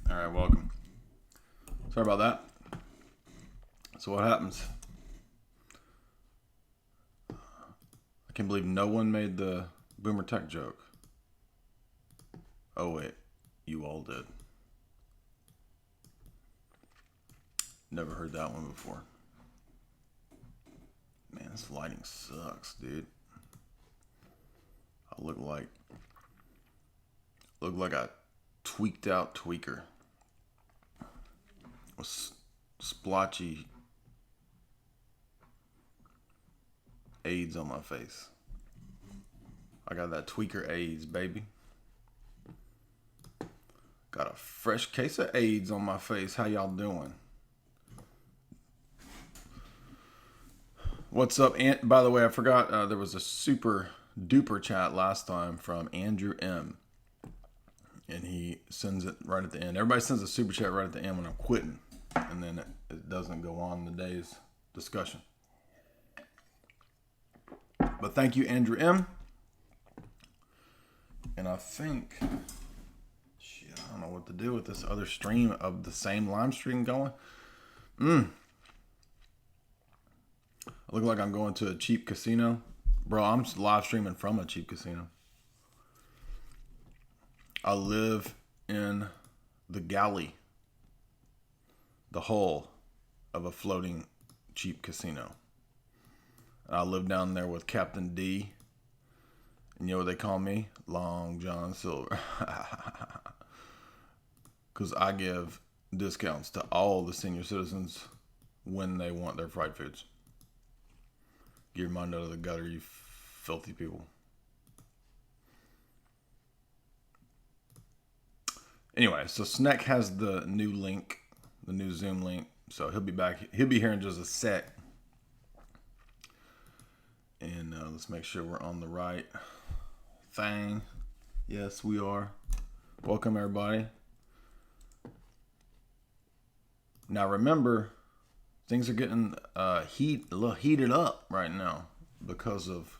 All right, welcome. Sorry about that. So what happens? I can't believe no one made the boomer tech joke. Oh wait, you all did. Never heard that one before. Man, this lighting sucks, dude. I look like a tweaked out tweaker with splotchy AIDS on my face. I got that tweaker AIDS, baby. Got a fresh case of AIDS on my face. How y'all doing? What's up? By the way, I forgot there was a super duper chat last time from Andrew M. And he sends it right at the end. Everybody sends a super chat right at the end when I'm quitting. And then it doesn't go on the day's discussion. But thank you, Andrew M. And I think, shit, I don't know what to do with this other stream of the same live stream going. I look like I'm going to a cheap casino. Bro, I'm live streaming from a cheap casino. I live in the galley, the hull of a floating cheap casino. I live down there with Captain D. And you know what they call me? Long John Silver. Because I give discounts to all the senior citizens when they want their fried foods. Get your mind out of the gutter, you filthy people. Anyway, so Snek has the new link, the new Zoom link. So he'll be back. He'll be here in just a sec. And let's make sure we're on the right thing. Yes, we are. Welcome, everybody. Now, remember, things are getting a little heated up right now because of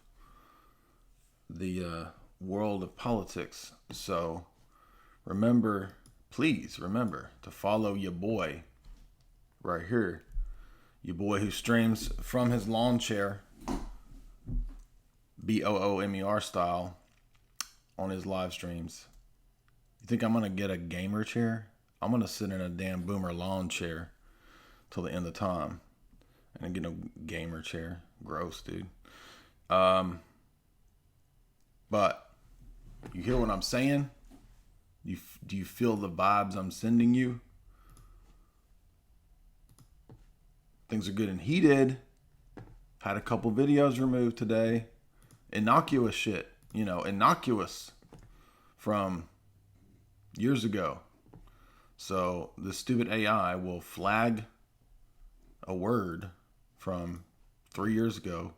the world of politics. So please remember to follow your boy right here. Your boy who streams from his lawn chair, BOOMER style, on his live streams. You think I'm going to get a gamer chair? I'm going to sit in a damn boomer lawn chair till the end of time. And get no gamer chair. Gross, dude. But you hear what I'm saying? Do you feel the vibes I'm sending you? Things are good and heated. Had a couple videos removed today. Innocuous shit. Innocuous from years ago. So the stupid AI will flag a word from 3 years ago.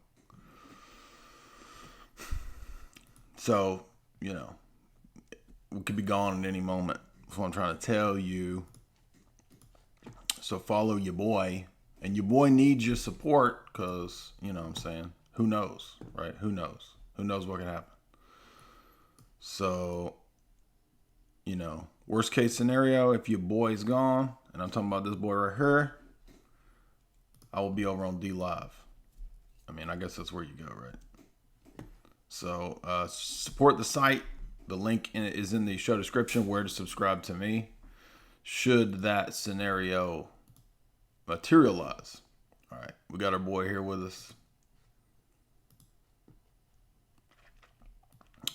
So, we could be gone at any moment. That's what I'm trying to tell you. So follow your boy. And your boy needs your support because, what I'm saying? Who knows, right? Who knows? Who knows what can happen? So, worst case scenario, if your boy's gone, and I'm talking about this boy right here, I will be over on D Live. I guess that's where you go, right? So, support the site. The link is in the show description where to subscribe to me. Should that scenario materialize. All right, we got our boy here with us.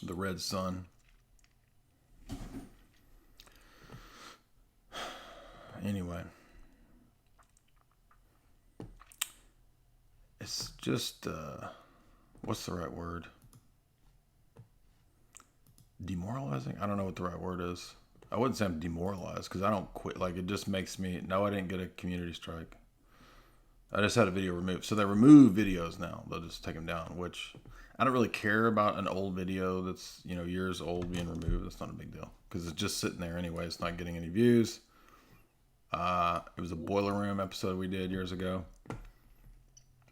The Red Sun. Anyway. It's just, what's the right word? Demoralizing? I don't know what the right word is. I wouldn't say I'm demoralized because I don't quit. Like, it just makes me, no, I didn't get a community strike. I just had a video removed. So they remove videos now. They'll just take them down, which I don't really care about an old video that's, years old being removed. That's not a big deal because it's just sitting there anyway. It's not getting any views. It was a Boiler Room episode we did years ago.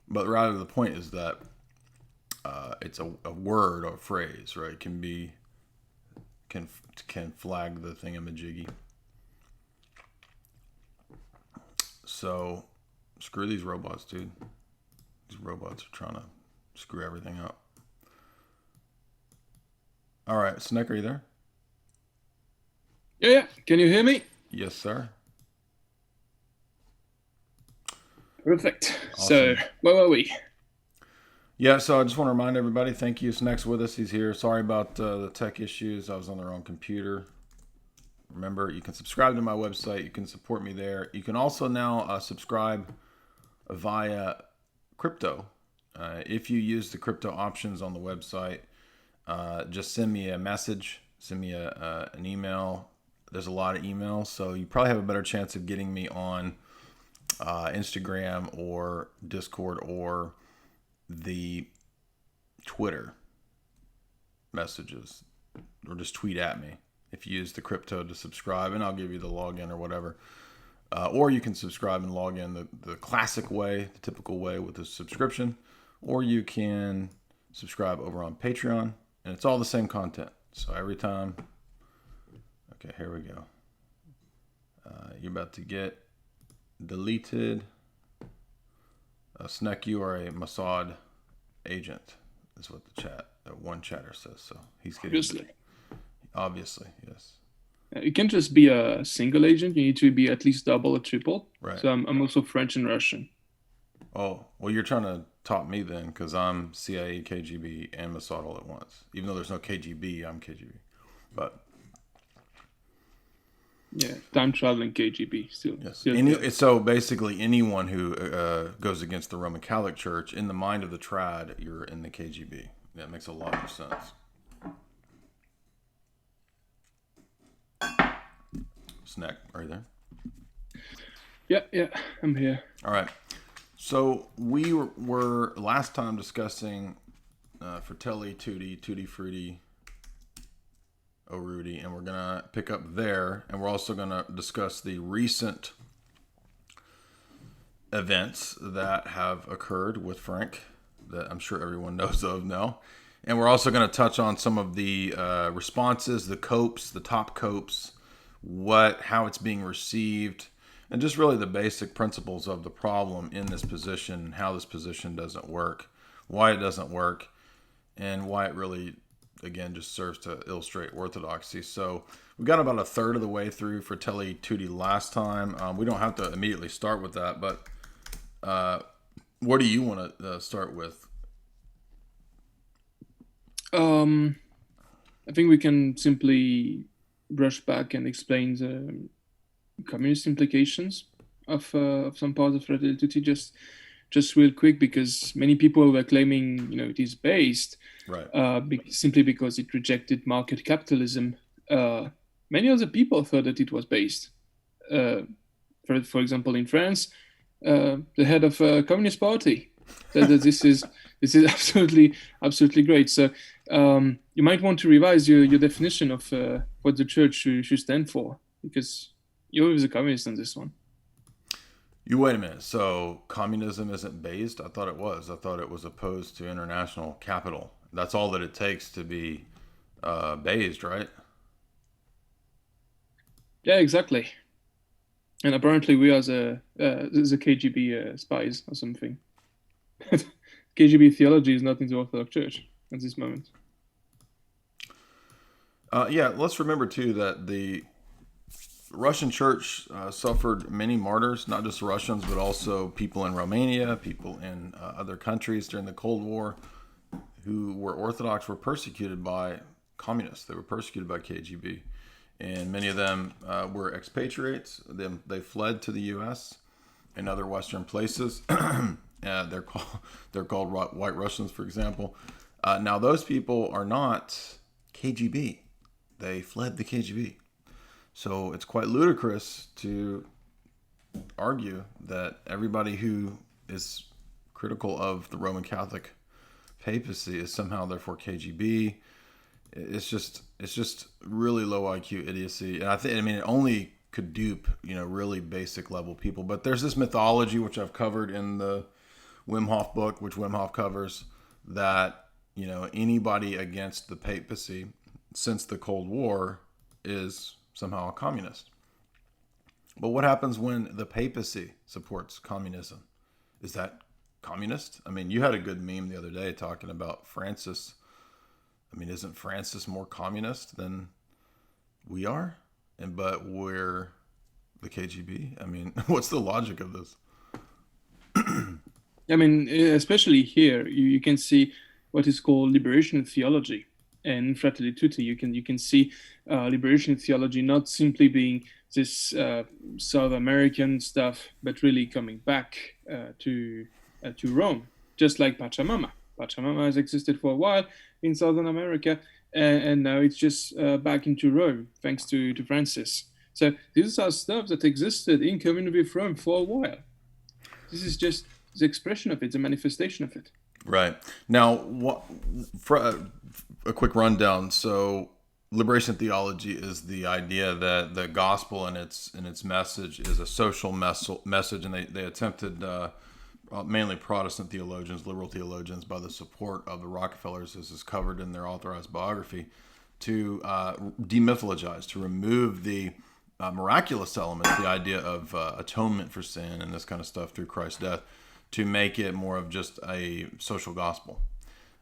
But rather the point is that it's a word or a phrase, right? Can flag the thingamajiggy. So screw these robots, dude. These robots are trying to screw everything up. All right, Snek, are you there? Yeah. Can you hear me? Yes, sir. Perfect. Awesome. So, where were we? Yeah, so I just want to remind everybody, thank you. Snek's with us. He's here. Sorry about the tech issues. I was on the wrong computer. Remember, you can subscribe to my website. You can support me there. You can also now subscribe via crypto. If you use the crypto options on the website, just send me a message. Send me an email. There's a lot of emails, so you probably have a better chance of getting me on Instagram or Discord or the Twitter messages, or just tweet at me if you use the crypto to subscribe, and I'll give you the login or whatever. Or you can subscribe and log in the classic way, the typical way with a subscription, or you can subscribe over on Patreon, and it's all the same content. So every time, okay, here we go. You're about to get deleted. Snek, you are a Mossad agent, is what the one chatter says. So he's getting obviously, yes. You can't just be a single agent. You need to be at least double or triple. Right. So I'm also French and Russian. Oh, well, you're trying to top me then, because I'm CIA, KGB, and Mossad all at once. Even though there's no KGB, I'm KGB. But yeah, time traveling KGB still. Yes. So basically, anyone who goes against the Roman Catholic Church, in the mind of the trad, you're in the KGB. That makes a lot of sense. Snek, are you there? Yeah, I'm here. All right. So we were last time discussing Fratelli Tutti, Tutti Frutti, O Rudy, and we're gonna pick up there, and we're also gonna discuss the recent events that have occurred with Frank that I'm sure everyone knows of now, and we're also gonna touch on some of the responses, the copes, the top copes, how it's being received, and just really the basic principles of the problem in this position, how this position doesn't work, why it doesn't work, and why it really, again, just serves to illustrate orthodoxy. So we got about a third of the way through Fratelli Tutti last time. We don't have to immediately start with that, but what do you want to start with? I think we can simply brush back and explain the communist implications of some parts of Fratelli Tutti just real quick, because many people were claiming, it is based simply because it rejected market capitalism. Many other people thought that it was based. For example, in France, the head of a communist party said that this is absolutely great. So you might want to revise your definition of what the church should stand for, because you're always a communist on this one. You wait a minute. So communism isn't based? I thought it was. I thought it was opposed to international capital. That's all that it takes to be based, right? Yeah, exactly. And apparently we are the KGB spies or something. KGB theology is not in the Orthodox Church at this moment. Yeah, let's remember too that the Russian church suffered many martyrs, not just Russians, but also people in Romania, people in other countries during the Cold War who were Orthodox were persecuted by communists. They were persecuted by KGB. And many of them were expatriates. They fled to the U.S. and other Western places. They're called White Russians, for example. Now, those people are not KGB. They fled the KGB. So it's quite ludicrous to argue that everybody who is critical of the Roman Catholic papacy is somehow therefore KGB. It's just really low IQ idiocy, and I mean it only could dupe really basic level people. But there's this mythology which I've covered in the Wim Hof book, which Wim Hof covers, that anybody against the papacy since the Cold War is somehow a communist. But what happens when the papacy supports communism? Is that communist? I mean, you had a good meme the other day talking about Francis. I mean, isn't Francis more communist than we are? But we're the KGB? I mean, what's the logic of this? I mean, especially here, you can see what is called liberation theology. And in Fratelli Tutti, you can see liberation theology not simply being this South American stuff, but really coming back to Rome, just like Pachamama. Pachamama has existed for a while in Southern America, and now it's just back into Rome, thanks to Francis. So these are stuff that existed in communion with Rome for a while. This is just the expression of it, the manifestation of it. Right. Now, a quick rundown. So liberation theology is the idea that the gospel and its message is a social message, and they attempted, mainly Protestant theologians, liberal theologians, by the support of the Rockefellers, as is covered in their authorized biography, to demythologize, to remove the miraculous element, the idea of atonement for sin and this kind of stuff through Christ's death, to make it more of just a social gospel.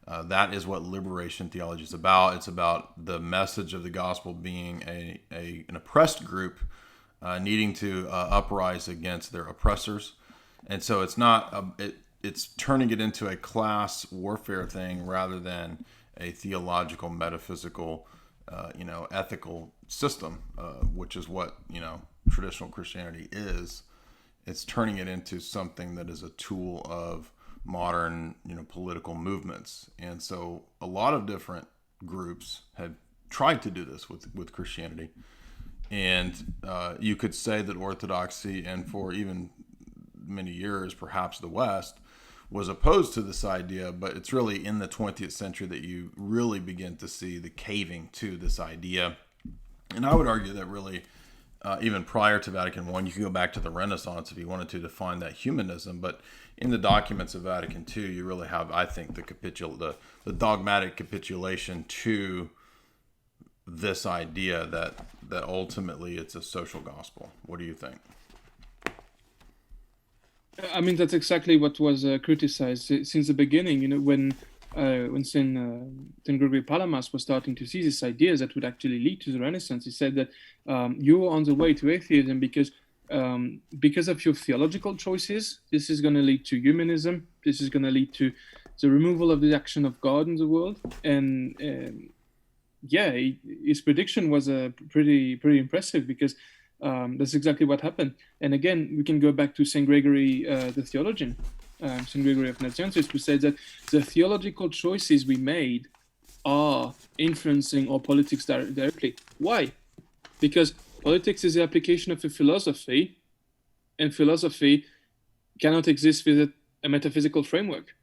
That is what liberation theology is about. It's about the message of the gospel being an oppressed group needing to uprise against their oppressors. And so it's not it's turning it into a class warfare thing rather than a theological, metaphysical, ethical system, which is what traditional Christianity is. It's turning it into something that is a tool of modern, political movements. And so a lot of different groups have tried to do this with Christianity. And you could say that Orthodoxy, and for even many years, perhaps the West, was opposed to this idea, but it's really in the 20th century that you really begin to see the caving to this idea. And I would argue that really, even prior to Vatican I, you could go back to the Renaissance if you wanted to define that humanism. But in the documents of Vatican II, you really have, I think, the dogmatic capitulation to this idea that ultimately it's a social gospel. What do you think? I mean, that's exactly what was criticized since the beginning. When Saint Gregory Palamas was starting to see these ideas that would actually lead to the Renaissance, he said that you're on the way to atheism because of your theological choices. This is going to lead to humanism. This is going to lead to the removal of the action of God in the world. And his prediction was pretty impressive, because that's exactly what happened. And again, we can go back to Saint Gregory, the theologian, Saint Gregory of Nazianzus, who said that the theological choices we made are influencing our politics directly. Why? Because politics is the application of a philosophy, and philosophy cannot exist without a metaphysical framework,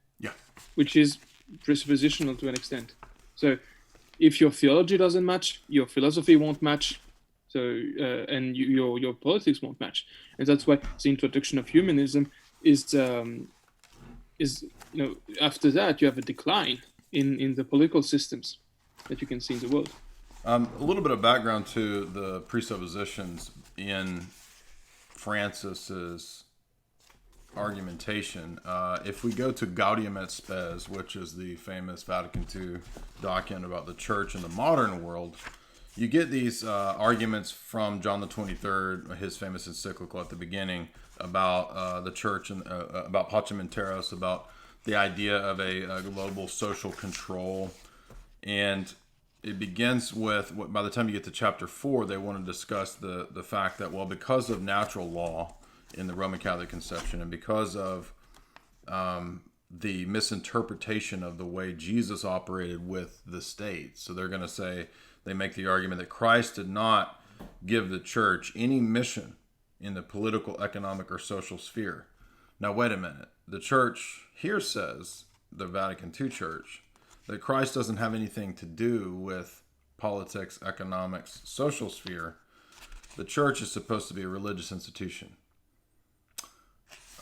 which is presuppositional to an extent. So if your theology doesn't match, your philosophy won't match, and your politics won't match. And that's why the introduction of humanism is after that you have a decline in the political systems that you can see in the world. A little bit of background to the presuppositions in Francis's argumentation. If we go to Gaudium et Spes, which is the famous Vatican II document about the church in the modern world, you get these arguments from John the 23rd, his famous encyclical at the beginning, about the church and about Pacem in Terris, about the idea of a global social control. And it begins with, by the time you get to chapter 4, they want to discuss the fact that, well, because of natural law in the Roman Catholic conception, and because of the misinterpretation of the way Jesus operated with the state. So they're going to say, they make the argument that Christ did not give the church any mission in the political, economic, or social sphere. Now, wait a minute. The church here says, the Vatican II church, that Christ doesn't have anything to do with politics, economics, social sphere. The church is supposed to be a religious institution.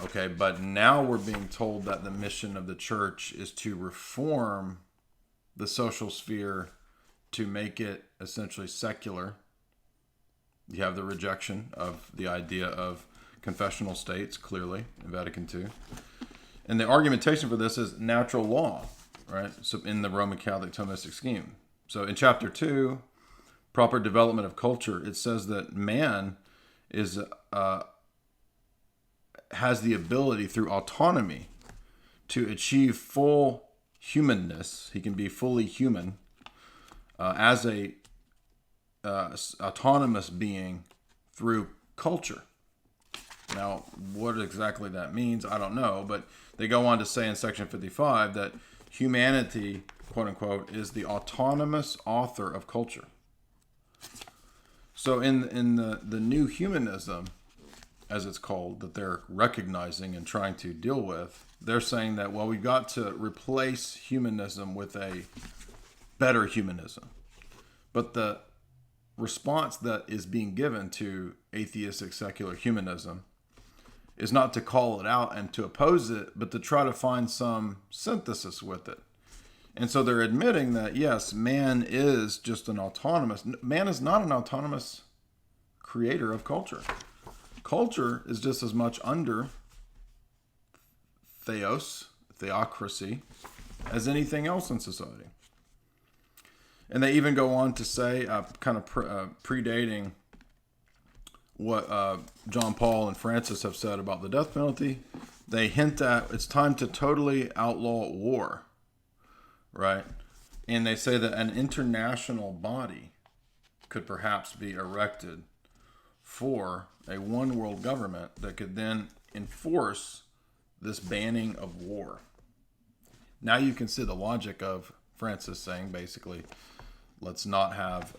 Okay, but now we're being told that the mission of the church is to reform the social sphere to make it essentially secular. You have the rejection of the idea of confessional states, clearly, in Vatican II. And the argumentation for this is natural law, right? So in the Roman Catholic Thomistic scheme. So in chapter 2, proper development of culture, it says that man is has the ability through autonomy to achieve full humanness. He can be fully human as a autonomous being through culture. Now, what exactly that means, I don't know, but they go on to say in section 55 that humanity, quote unquote, is the autonomous author of culture. So in the new humanism, as it's called, that they're recognizing and trying to deal with, they're saying that, well, we've got to replace humanism with a better humanism. But the response that is being given to atheistic secular humanism is not to call it out and to oppose it, but to try to find some synthesis with it. And so they're admitting that, yes, man is just man is not an autonomous creator of culture. Culture is just as much under theocracy, as anything else in society. And they even go on to say, kind of predating what John Paul and Francis have said about the death penalty, they hint at it's time to totally outlaw war, right? And they say that an international body could perhaps be erected for a one world government that could then enforce this banning of war. Now you can see the logic of Francis saying, basically, let's not have,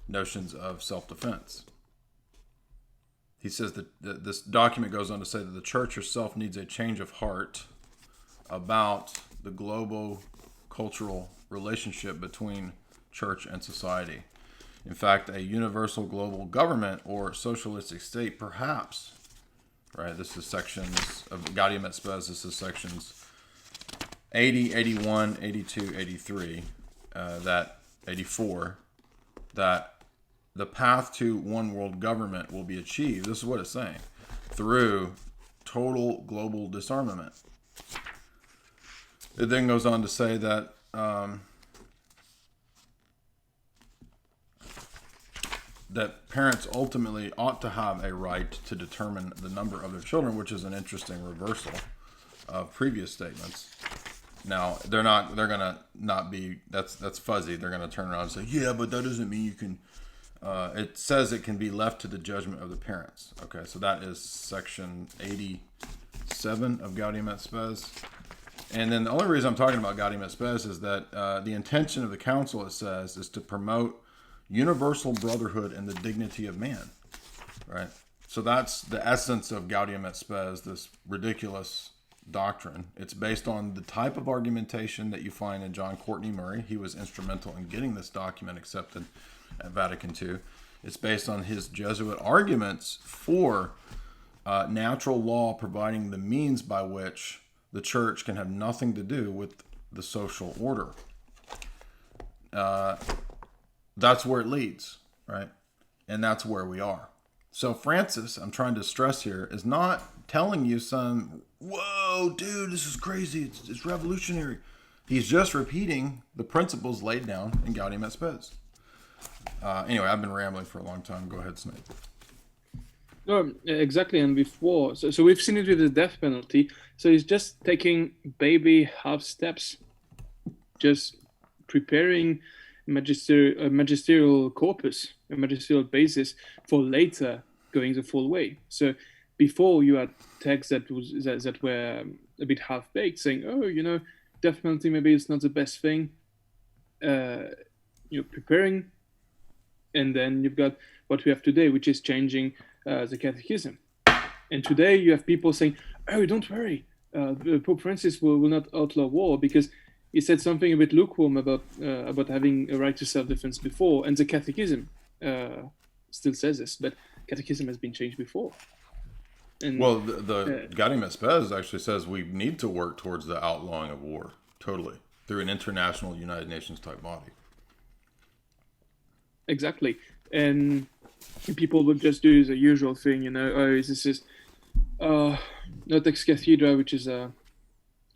notions of self-defense. He says that this document goes on to say that the church herself needs a change of heart about the global cultural relationship between church and society. In fact, a universal global government or socialistic state, perhaps, right? This is sections of Gaudium et Spes. This is sections 80, 81, 82, 83, 84, that the path to one world government will be achieved. This is what it's saying, through total global disarmament. It then goes on to say that that parents ultimately ought to have a right to determine the number of their children, which is an interesting reversal of previous statements. Now, they're going to not be, that's fuzzy. They're going to turn around and say, yeah, but that doesn't mean you can, it says it can be left to the judgment of the parents. Okay, so that is section 87 of Gaudium et Spes. And then the only reason I'm talking about Gaudium et Spes is that the intention of the council, it says, is to promote universal brotherhood and the dignity of man, right? So that's the essence of Gaudium et Spes, this ridiculous doctrine. It's based on the type of argumentation that you find in John Courtney Murray. He was instrumental in getting this document accepted at Vatican II. It's based on his Jesuit arguments for natural law providing the means by which the church can have nothing to do with the social order. That's where it leads, right? And that's where we are. So Francis, I'm trying to stress here, is not telling you some, whoa, dude, this is crazy. It's revolutionary. He's just repeating the principles laid down in Gaudium et Spes. Anyway, I've been rambling for a long time. Go ahead, Snek. No, exactly. And before, so we've seen it with the death penalty. So it's just taking baby half steps, just preparing magisterial corpus, a magisterial basis for later going the full way. So before you had texts that were a bit half baked, saying, "Oh, death penalty maybe it's not the best thing." Preparing, and then you've got what we have today, which is changing the catechism. And today you have people saying, "Oh, don't worry, Pope Francis will not outlaw war because he said something a bit lukewarm about having a right to self-defense before, and the catechism still says this, but catechism has been changed before." And, well, the Gaudium et Spes actually says we need to work towards the outlawing of war, totally, through an international United Nations type body. Exactly. And people would just do the usual thing, this is not ex cathedra, which is a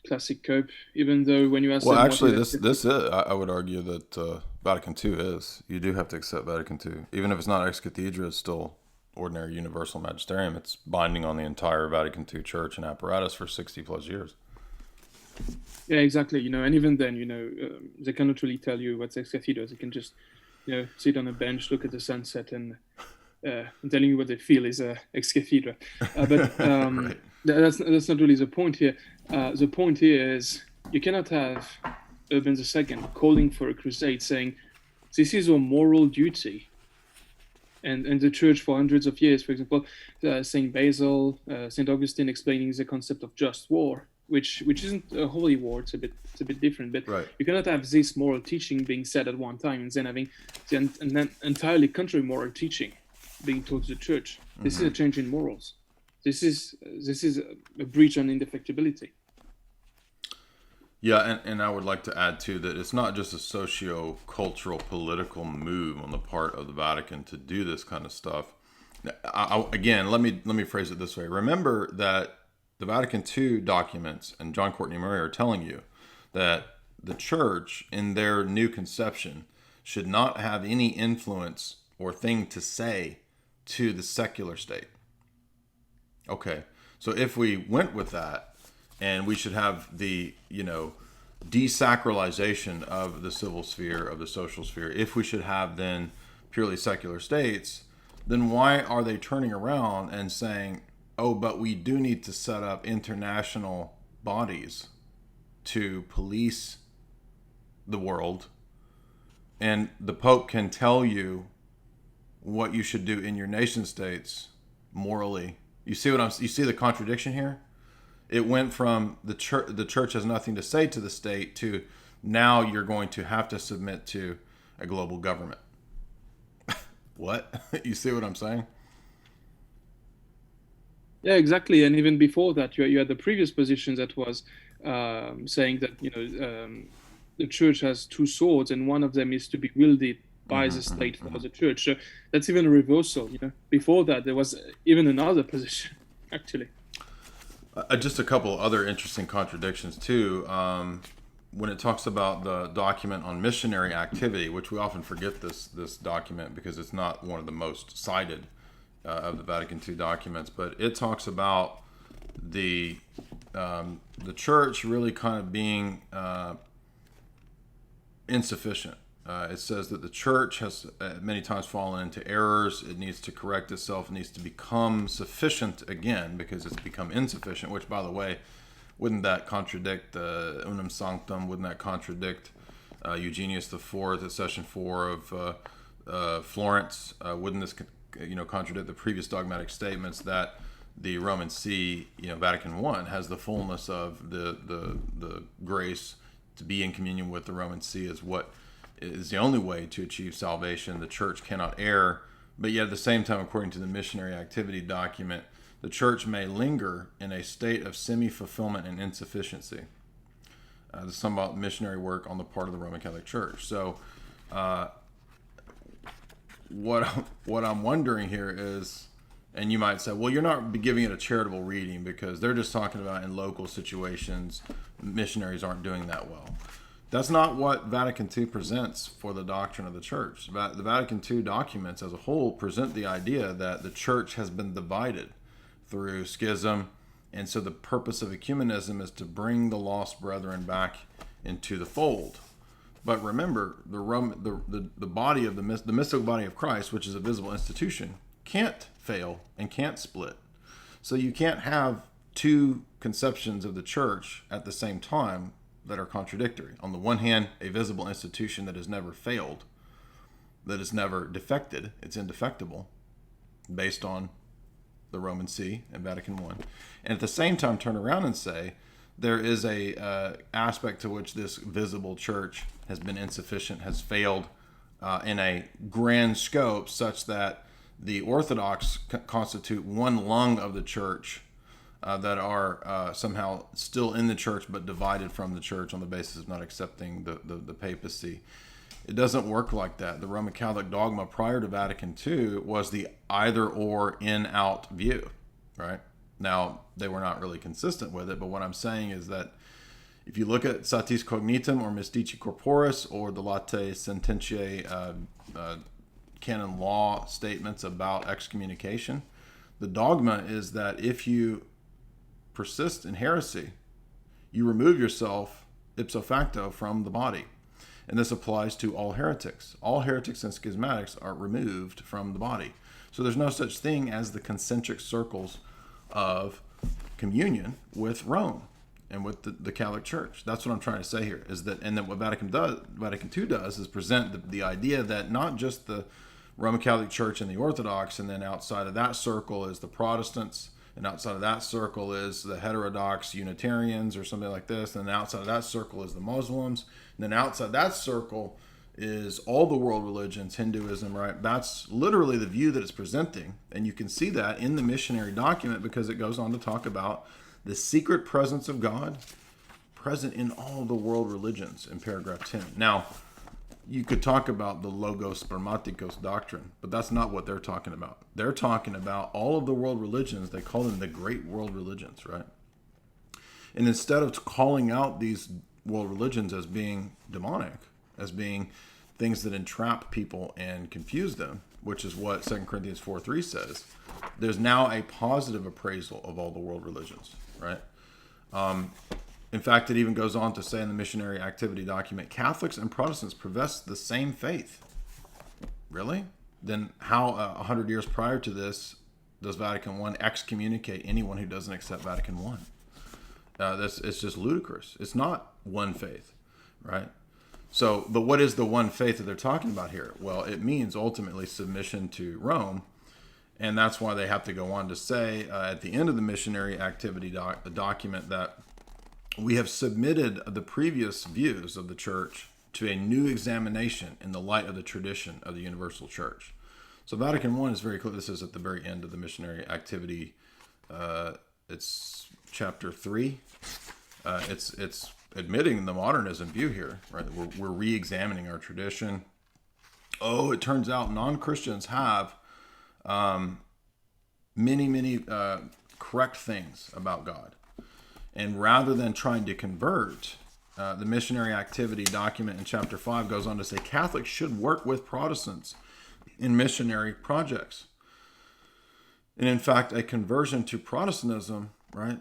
classic cope, even though when you ask well, actually, this is, I would argue that Vatican II is. You do have to accept Vatican II. Even if it's not ex cathedra, it's still ordinary universal magisterium. It's binding on the entire Vatican II church and apparatus for 60 plus years. Yeah, exactly. And even then, they cannot really tell you what's ex cathedra. They can just, sit on a bench, look at the sunset, and telling you what they feel is ex cathedra. But Right. that's not really the point here. The point here is you cannot have Urban II calling for a crusade, saying this is our moral duty. And the church for hundreds of years, for example, Saint Basil, Saint Augustine explaining the concept of just war, which isn't a holy war. It's a bit different. But Right. You cannot have this moral teaching being said at one time and then having the entirely contrary moral teaching being taught to the church. This is a change in morals. This is a breach on indefectibility. Yeah, and I would like to add too that it's not just a socio-cultural political move on the part of the Vatican to do this kind of stuff. Again, let me phrase it this way. Remember that the Vatican II documents and John Courtney Murray are telling you that the church, in their new conception, should not have any influence or thing to say to the secular state. Okay, so if we went with that, and we should have the, desacralization of the civil sphere, of the social sphere. If we should have then purely secular states, then why are they turning around and saying, oh, but we do need to set up international bodies to police the world, and the Pope can tell you what you should do in your nation states morally. You see the contradiction here? It went from the church has nothing to say to the state to now you're going to have to submit to a global government. What? You see what I'm saying? Yeah, exactly. And even before that, you had the previous position that was saying that the church has two swords, and one of them is to be wielded by the state for the church. So that's even a reversal. Before that, there was even another position, actually. Just a couple other interesting contradictions too. When it talks about the document on missionary activity, which we often forget this document because it's not one of the most cited of the Vatican II documents, but it talks about the church really kind of being insufficient. It says that the church has many times fallen into errors. It needs to correct itself. It needs to become sufficient again because it's become insufficient, which, by the way, wouldn't that contradict Unum Sanctum? Wouldn't that contradict Eugenius IV at Session 4 of Florence? Wouldn't this contradict the previous dogmatic statements that the Roman See, Vatican I, has the fullness of the grace to be in communion with the Roman See is what is the only way to achieve salvation. The church cannot err, but yet at the same time, according to the missionary activity document, the church may linger in a state of semi-fulfillment and insufficiency. There's some about missionary work on the part of the Roman Catholic Church. So what I'm wondering here is, and you might say, well, you're not giving it a charitable reading because they're just talking about in local situations, missionaries aren't doing that well. That's not what Vatican II presents for the doctrine of the church. The Vatican II documents as a whole present the idea that the church has been divided through schism, and so the purpose of ecumenism is to bring the lost brethren back into the fold. But remember, the body of the mystical body of Christ, which is a visible institution, can't fail and can't split. So you can't have two conceptions of the church at the same time that are contradictory. On the one hand, a visible institution that has never failed, that has never defected, it's indefectible, based on the Roman See and Vatican I. And at the same time, turn around and say, there is a aspect to which this visible church has been insufficient, has failed in a grand scope, such that the Orthodox constitute one lung of the church that are somehow still in the church but divided from the church on the basis of not accepting the papacy. It doesn't work like that. The Roman Catholic dogma prior to Vatican II was the either or in-out view, right? Now, they were not really consistent with it, but what I'm saying is that if you look at Satis Cognitum or Mystici Corporis or the Latae Sententiae canon law statements about excommunication, the dogma is that if you persist in heresy, you remove yourself ipso facto from the body. And this applies to all heretics. All heretics and schismatics are removed from the body. So there's no such thing as the concentric circles of communion with Rome and with the Catholic Church. That's what I'm trying to say here, is that, and then what Vatican II does is present the idea that not just the Roman Catholic Church and the Orthodox, and then outside of that circle is the Protestants, and outside of that circle is the heterodox Unitarians or something like this, and then outside of that circle is the Muslims, and then outside that circle is all the world religions, Hinduism, right? That's literally the view that it's presenting, and you can see that in the missionary document because it goes on to talk about the secret presence of God present in all the world religions in paragraph 10. Now, you could talk about the logos spermaticos doctrine, but that's not what they're talking about. They're talking about all of the world religions. They call them the great world religions, right? And instead of calling out these world religions as being demonic, as being things that entrap people and confuse them, which is what 2 Corinthians 4:3 says, there's now a positive appraisal of all the world religions, right? In fact, it even goes on to say in the missionary activity document, Catholics and Protestants profess the same faith. Really? Then how 100 years prior to this does Vatican I excommunicate anyone who doesn't accept Vatican I? It's just ludicrous. It's not one faith, right? So, but what is the one faith that they're talking about here? Well, it means ultimately submission to Rome. And that's why they have to go on to say at the end of the missionary activity document that we have submitted the previous views of the church to a new examination in the light of the tradition of the universal church. So Vatican I is very clear. This is at the very end of the missionary activity. It's chapter 3. It's admitting the modernism view here, right? We're re-examining our tradition. Oh, it turns out non-Christians have many correct things about God. And rather than trying to convert, the missionary activity document in chapter 5 goes on to say Catholics should work with Protestants in missionary projects. And in fact, a conversion to Protestantism, right,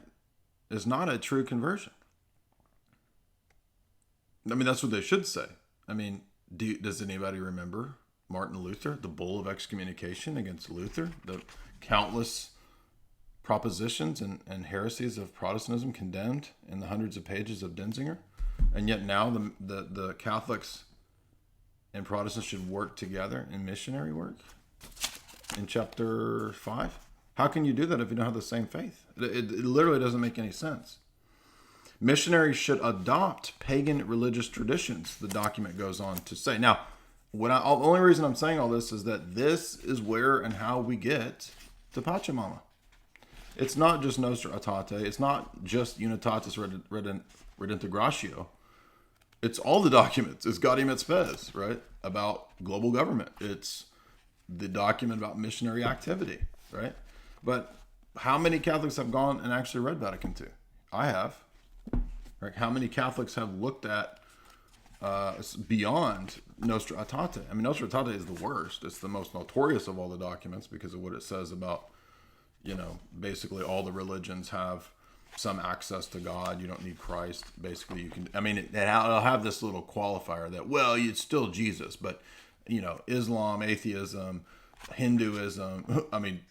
is not a true conversion. I mean, that's what they should say. I mean, does anybody remember Martin Luther, the bull of excommunication against Luther, the countless propositions and heresies of Protestantism condemned in the hundreds of pages of Denzinger? And yet now the Catholics and Protestants should work together in missionary work in chapter 5. How can you do that if you don't have the same faith? It literally doesn't make any sense. Missionaries should adopt pagan religious traditions, the document goes on to say. Now, the only reason I'm saying all this is that this is where and how we get to Pachamama. It's not just Nostra Aetate. It's not just Unitatis Redintegratio. It's all the documents. It's Gaudium et Spes, right? About global government. It's the document about missionary activity, right? But how many Catholics have gone and actually read Vatican II? I have. Right? How many Catholics have looked at it's beyond Nostra Aetate. I mean, Nostra Aetate is the worst. It's the most notorious of all the documents because of what it says about, basically all the religions have some access to God. You don't need Christ. Basically, you can. I mean, it'll have this little qualifier that, well, it's still Jesus, but Islam, atheism, Hinduism. I mean,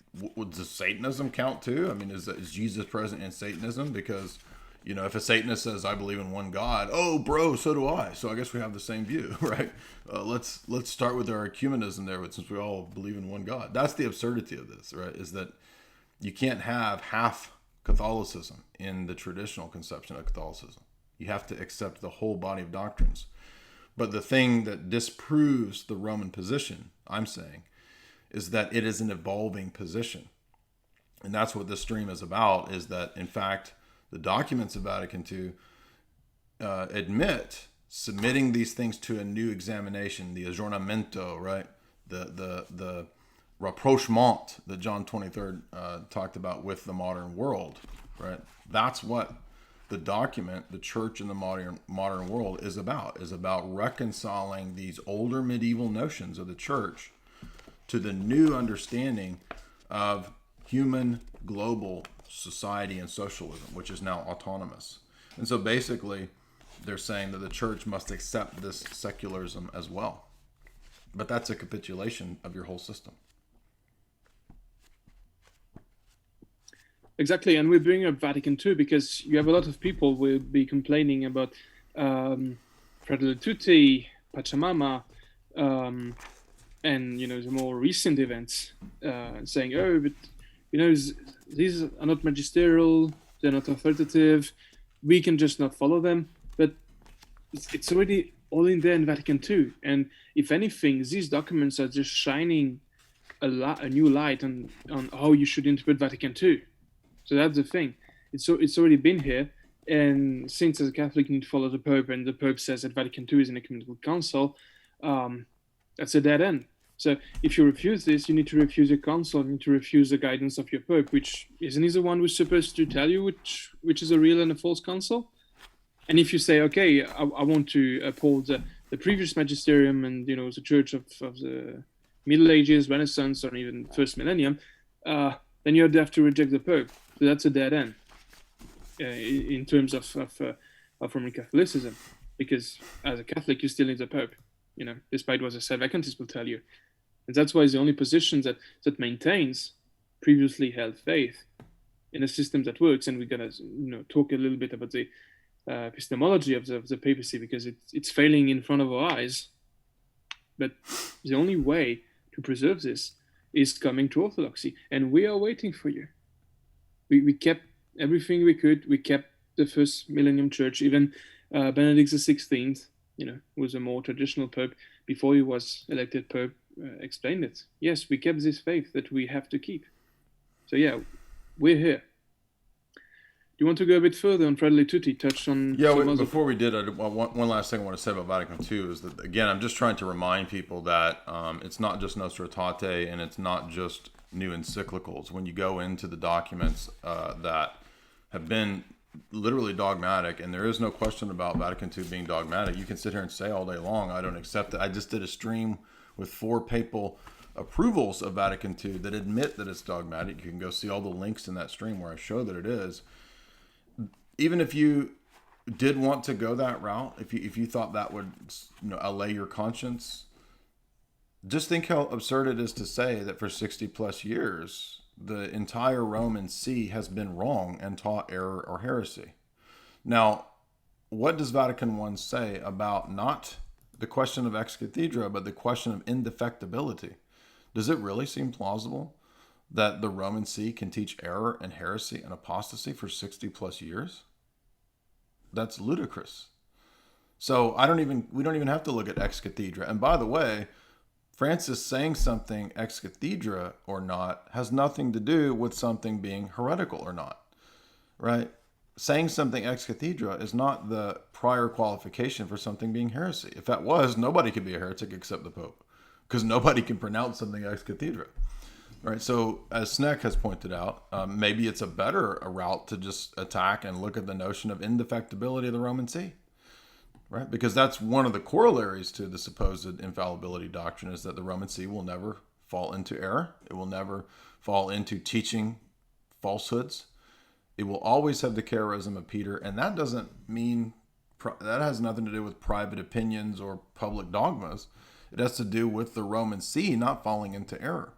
does Satanism count too? I mean, is Jesus present in Satanism? Because if a Satanist says, I believe in one God, oh, bro, so do I. So I guess we have the same view, right? Let's start with our ecumenism there, since we all believe in one God. That's the absurdity of this, right? Is that you can't have half Catholicism in the traditional conception of Catholicism. You have to accept the whole body of doctrines. But the thing that disproves the Roman position, I'm saying, is that it is an evolving position. And that's what this stream is about, is that, in fact, the documents of Vatican II admit submitting these things to a new examination, the aggiornamento, right? The rapprochement that John 23rd talked about with the modern world, right? That's what the document, the church in the modern world is about reconciling these older medieval notions of the church to the new understanding of human global society and socialism, which is now autonomous. And so basically they're saying that the church must accept this secularism as well. But that's a capitulation of your whole system. Exactly, and we bring up Vatican II because you have a lot of people will be complaining about Fratelli Tutti, Pachamama, and the more recent events, saying, oh, but these are not magisterial, they're not authoritative, we can just not follow them. But it's already all in there in Vatican II, and if anything, these documents are just shining a new light on how you should interpret Vatican II. So that's the thing. It's already been here, and since as a Catholic you need to follow the Pope, and the Pope says that Vatican II is an ecumenical council, that's a dead end. So if you refuse this, you need to refuse your council, you need to refuse the guidance of your Pope, which isn't he the one who's supposed to tell you which is a real and a false council? And if you say, okay, I want to uphold the previous magisterium and the Church of the Middle Ages, Renaissance, or even First Millennium, then you have to reject the Pope. So that's a dead end in terms of Roman Catholicism, because as a Catholic you still need the Pope, despite what the Seven-Vacantists will tell you. And that's why it's the only position that maintains previously held faith in a system that works. And we're gonna talk a little bit about the epistemology of the papacy, because it's failing in front of our eyes. But the only way to preserve this is coming to orthodoxy, and we are waiting for you. We kept everything we could. We kept the first millennium church. Even Benedict XVI, was a more traditional pope before he was elected pope, explained it. Yes, we kept this faith that we have to keep. So yeah, we're here. Do you want to go a bit further on Fratelli Tutti? Touch on before we did, one last thing I want to say about Vatican II is that, again, I'm just trying to remind people that it's not just Nostra Aetate and it's not just new encyclicals. When you go into the documents that have been literally dogmatic, and there is no question about Vatican II being dogmatic, you can sit here and say all day long, I don't accept it. I just did a stream with 4 papal approvals of Vatican II that admit that it's dogmatic. You can go see all the links in that stream where I show that it is. Even if you did want to go that route, if you thought that would allay your conscience, just think how absurd it is to say that for 60 plus years the entire Roman See has been wrong and taught error or heresy. Now, what does Vatican I say about not the question of ex cathedra, but the question of indefectibility? Does it really seem plausible that the Roman See can teach error and heresy and apostasy for 60 plus years? That's ludicrous. So we don't even have to look at ex cathedra. And by the way, Francis saying something ex cathedra or not has nothing to do with something being heretical or not, right? Saying something ex cathedra is not the prior qualification for something being heresy. If that was, nobody could be a heretic except the Pope, because nobody can pronounce something ex cathedra, right? So as Snek has pointed out, maybe it's a better route to just attack and look at the notion of indefectibility of the Roman See, right? Because that's one of the corollaries to the supposed infallibility doctrine, is that the Roman See will never fall into error. It will never fall into teaching falsehoods. It will always have the charism of Peter, and that doesn't mean, that has nothing to do with private opinions or public dogmas. It has to do with the Roman See not falling into error.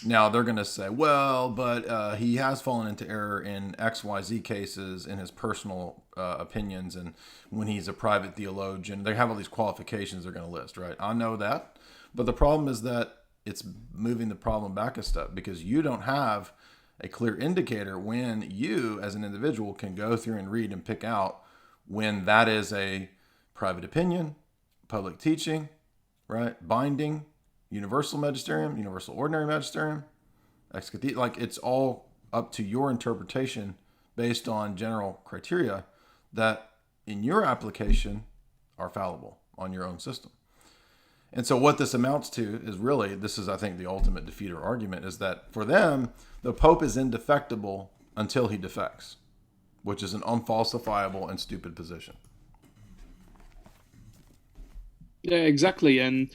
Now, they're going to say, well, but he has fallen into error in XYZ cases, in his personal opinions, and when he's a private theologian. They have all these qualifications they're going to list, right? I know that. But the problem is that it's moving the problem back a step, because you don't have a clear indicator when you, as an individual, can go through and read and pick out when that is a private opinion, public teaching, right? Binding, universal magisterium, universal ordinary magisterium, like it's all up to your interpretation based on general criteria that in your application are fallible on your own system. And so what this amounts to is really, this is, I think, the ultimate defeater argument, is that for them, the Pope is indefectible until he defects, which is an unfalsifiable and stupid position. Yeah, exactly. And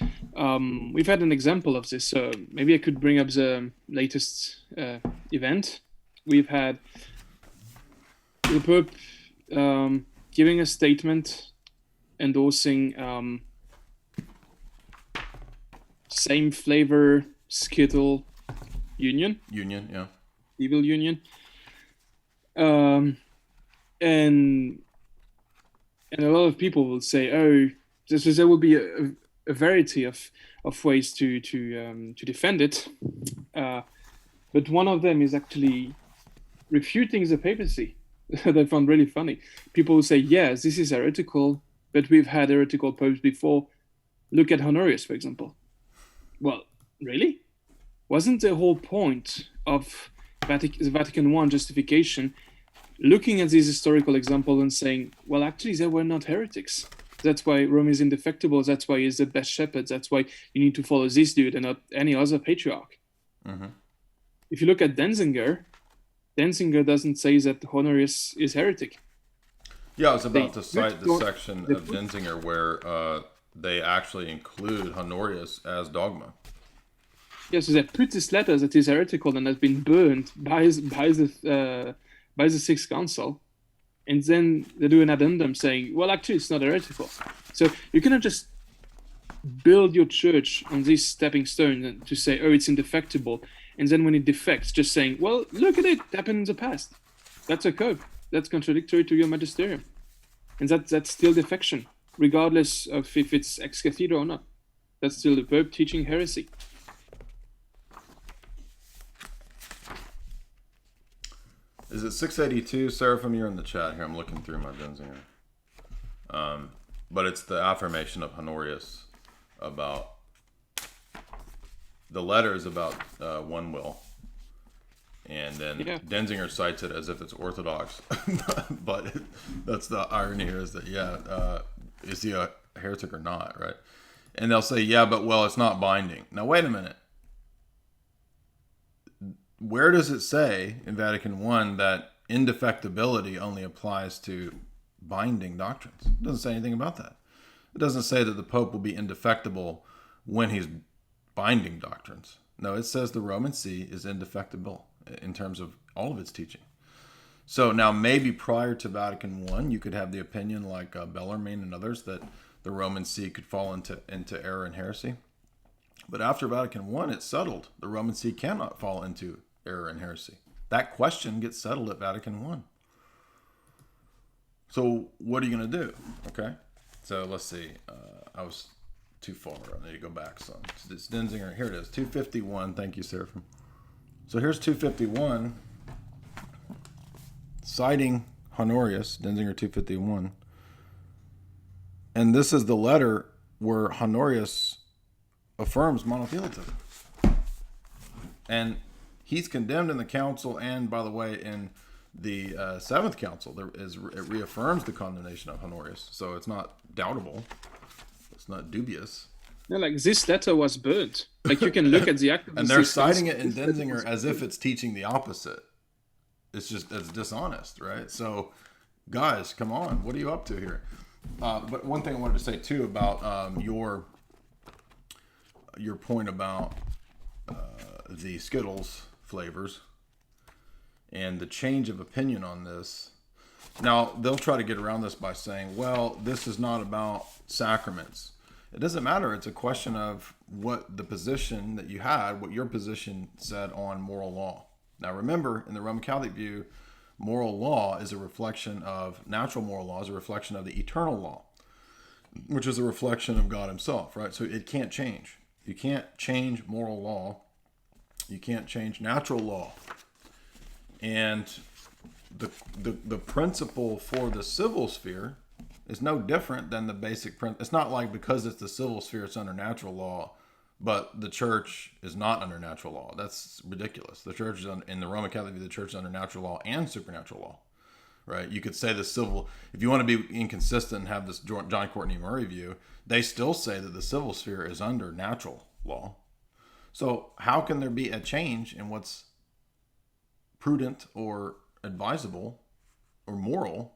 we've had an example of this. So maybe I could bring up the latest event. We've had the Pope giving a statement endorsing same flavor Skittle union. Union, yeah. Evil union. And a lot of people will say, oh, there will be a variety of ways to defend it, but one of them is actually refuting the papacy. That I found really funny. People will say, yes, this is heretical, but we've had heretical popes before. Look at Honorius, for example. Well, really? Wasn't the whole point of the Vatican I justification looking at these historical examples and saying, well, actually, they were not heretics? That's why Rome is indefectible. That's why he's the best shepherd. That's why you need to follow this dude and not any other patriarch. Mm-hmm. If you look at Denzinger doesn't say that Honorius is heretic. Yeah, I was about to cite the section of Denzinger where they actually include Honorius as dogma. Yeah, so they put this letter that is heretical and has been burned by the Sixth Council. And then they do an addendum saying, well, actually, it's not heretical. So you cannot just build your church on this stepping stone to say, oh, it's indefectible. And then when it defects, just saying, well, look at it, it happened in the past. That's a code. That's contradictory to your magisterium. And that's still defection, regardless of if it's ex cathedra or not. That's still the Pope teaching heresy. Is it 682? Seraphim, you're in the chat here. I'm looking through my Denzinger. But it's the affirmation of Honorius about the letters about one will. And then Denzinger cites it as if it's orthodox. But that's the irony here, is that, is he a heretic or not, right? And they'll say, but it's not binding. Now, wait a minute. Where does it say in Vatican I that indefectibility only applies to binding doctrines? It doesn't say anything about that. It doesn't say that the Pope will be indefectible when he's binding doctrines. No, it says the Roman See is indefectible in terms of all of its teaching. So now maybe prior to Vatican I, you could have the opinion like Bellarmine and others that the Roman See could fall into error and heresy. But after Vatican I, it's settled. The Roman See cannot fall into error and heresy. That question gets settled at Vatican I. So what are you going to do? Okay. So let's see. I was too far. I need to go back some. It's Denzinger. Here it is. 251. Thank you, Seraphim. So here's 251. Citing Honorius, Denzinger 251. And this is the letter where Honorius affirms monothelitism. And he's condemned in the council, and by the way, in the Seventh Council, it reaffirms the condemnation of Honorius. So it's not doubtable. It's not dubious. No, like this letter was burnt. Like you can look at the act. And they're citing it in Denzinger as if it's teaching the opposite. It's dishonest, right? So, guys, come on. What are you up to here? But one thing I wanted to say too about your point about the Skittles flavors and the change of opinion on this. Now, they'll try to get around this by saying, well, this is not about sacraments. It doesn't matter. It's a question of what the position that you had, what your position said on moral law. Now, remember, in the Roman Catholic view, moral law is a reflection of, natural moral law is a reflection of the eternal law, which is a reflection of God himself, right? So it can't change. You can't change moral law. You can't change natural law. And the principle for the civil sphere is no different than the basic principle. It's not like because it's the civil sphere, it's under natural law, but the church is not under natural law. That's ridiculous. The church is in the Roman Catholic view, the church is under natural law and supernatural law, right? You could say the civil, if you want to be inconsistent and have this John Courtney Murray view, they still say that the civil sphere is under natural law. So how can there be a change in what's prudent or advisable or moral,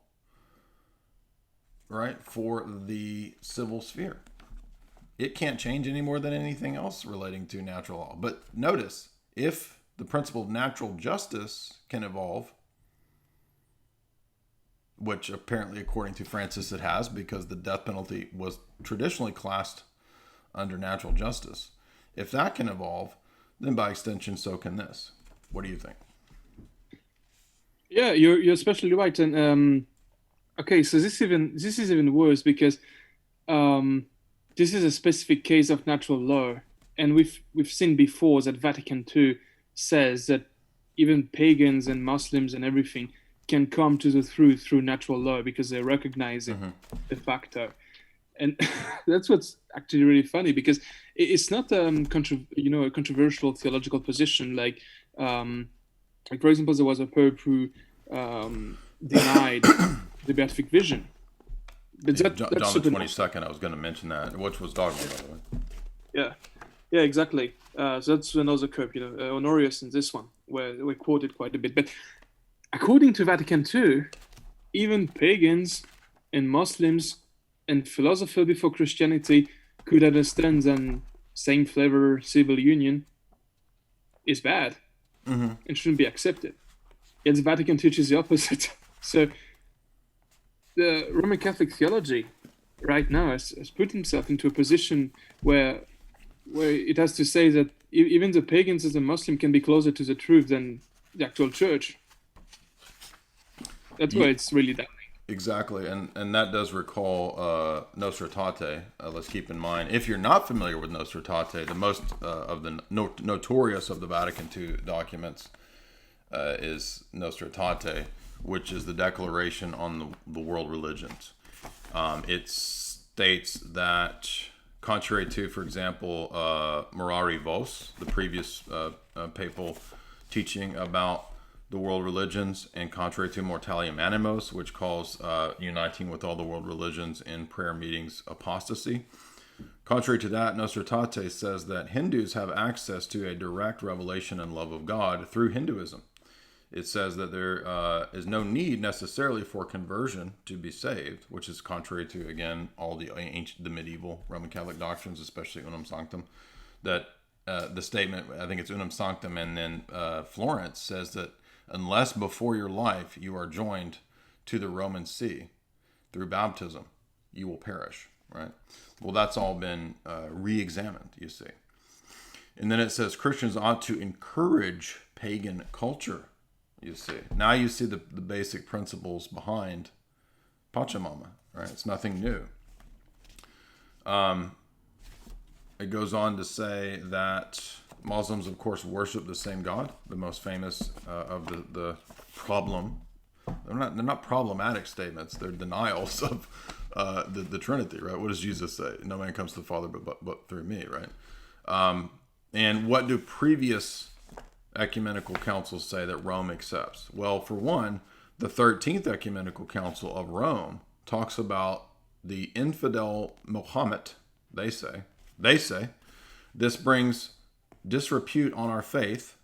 right, for the civil sphere? It can't change any more than anything else relating to natural law. But notice, if the principle of natural justice can evolve, which apparently according to Francis it has, because the death penalty was traditionally classed under natural justice. If that can evolve, then by extension, so can this. What do you think? Yeah, you're especially right. And okay, so this is even worse because this is a specific case of natural law, and we've seen before that Vatican II says that even pagans and Muslims and everything can come to the truth through natural law because they recognize it de facto. And that's what's actually really funny, because it's not a controversial theological position. Like for example, there was a pope who denied the beatific vision. But John the 22nd, I was going to mention that, which was Dogma, by the way. Yeah, exactly. So that's another pope, Honorius in this one, where we quoted quite a bit. But according to Vatican II, even pagans and Muslims and philosophers before Christianity could understand that same-flavor civil union is bad and shouldn't be accepted. Yet the Vatican teaches the opposite. So the Roman Catholic theology right now has put himself into a position where it has to say that even the pagans as a Muslim can be closer to the truth than the actual church. That's why it's really damning. Exactly, and that does recall Nostra Aetate. Let's keep in mind, if you're not familiar with Nostra Aetate, the most of the notorious of the Vatican II documents is Nostra Aetate, which is the declaration on the world religions. It states that, contrary to, for example, Morari Vos, the previous papal teaching about the world religions, and contrary to Mortalium Animos, which calls uniting with all the world religions in prayer meetings apostasy. Contrary to that, Nostra Aetate says that Hindus have access to a direct revelation and love of God through Hinduism. It says that there is no need necessarily for conversion to be saved, which is contrary to, again, all the medieval Roman Catholic doctrines, especially Unum Sanctum. That the statement, I think it's Unum Sanctum, and then Florence says that unless before your life you are joined to the Roman See through baptism, you will perish, right? Well, that's all been re-examined, you see. And then it says Christians ought to encourage pagan culture, you see. Now you see the basic principles behind Pachamama, right? It's nothing new. It goes on to say that Muslims, of course, worship the same God, the most famous of the problem. They're not problematic statements. They're denials of the Trinity, right? What does Jesus say? No man comes to the Father but through me, right? And what do previous ecumenical councils say that Rome accepts? Well, for one, the 13th ecumenical council of Rome talks about the infidel Mohammed. They say this brings disrepute on our faith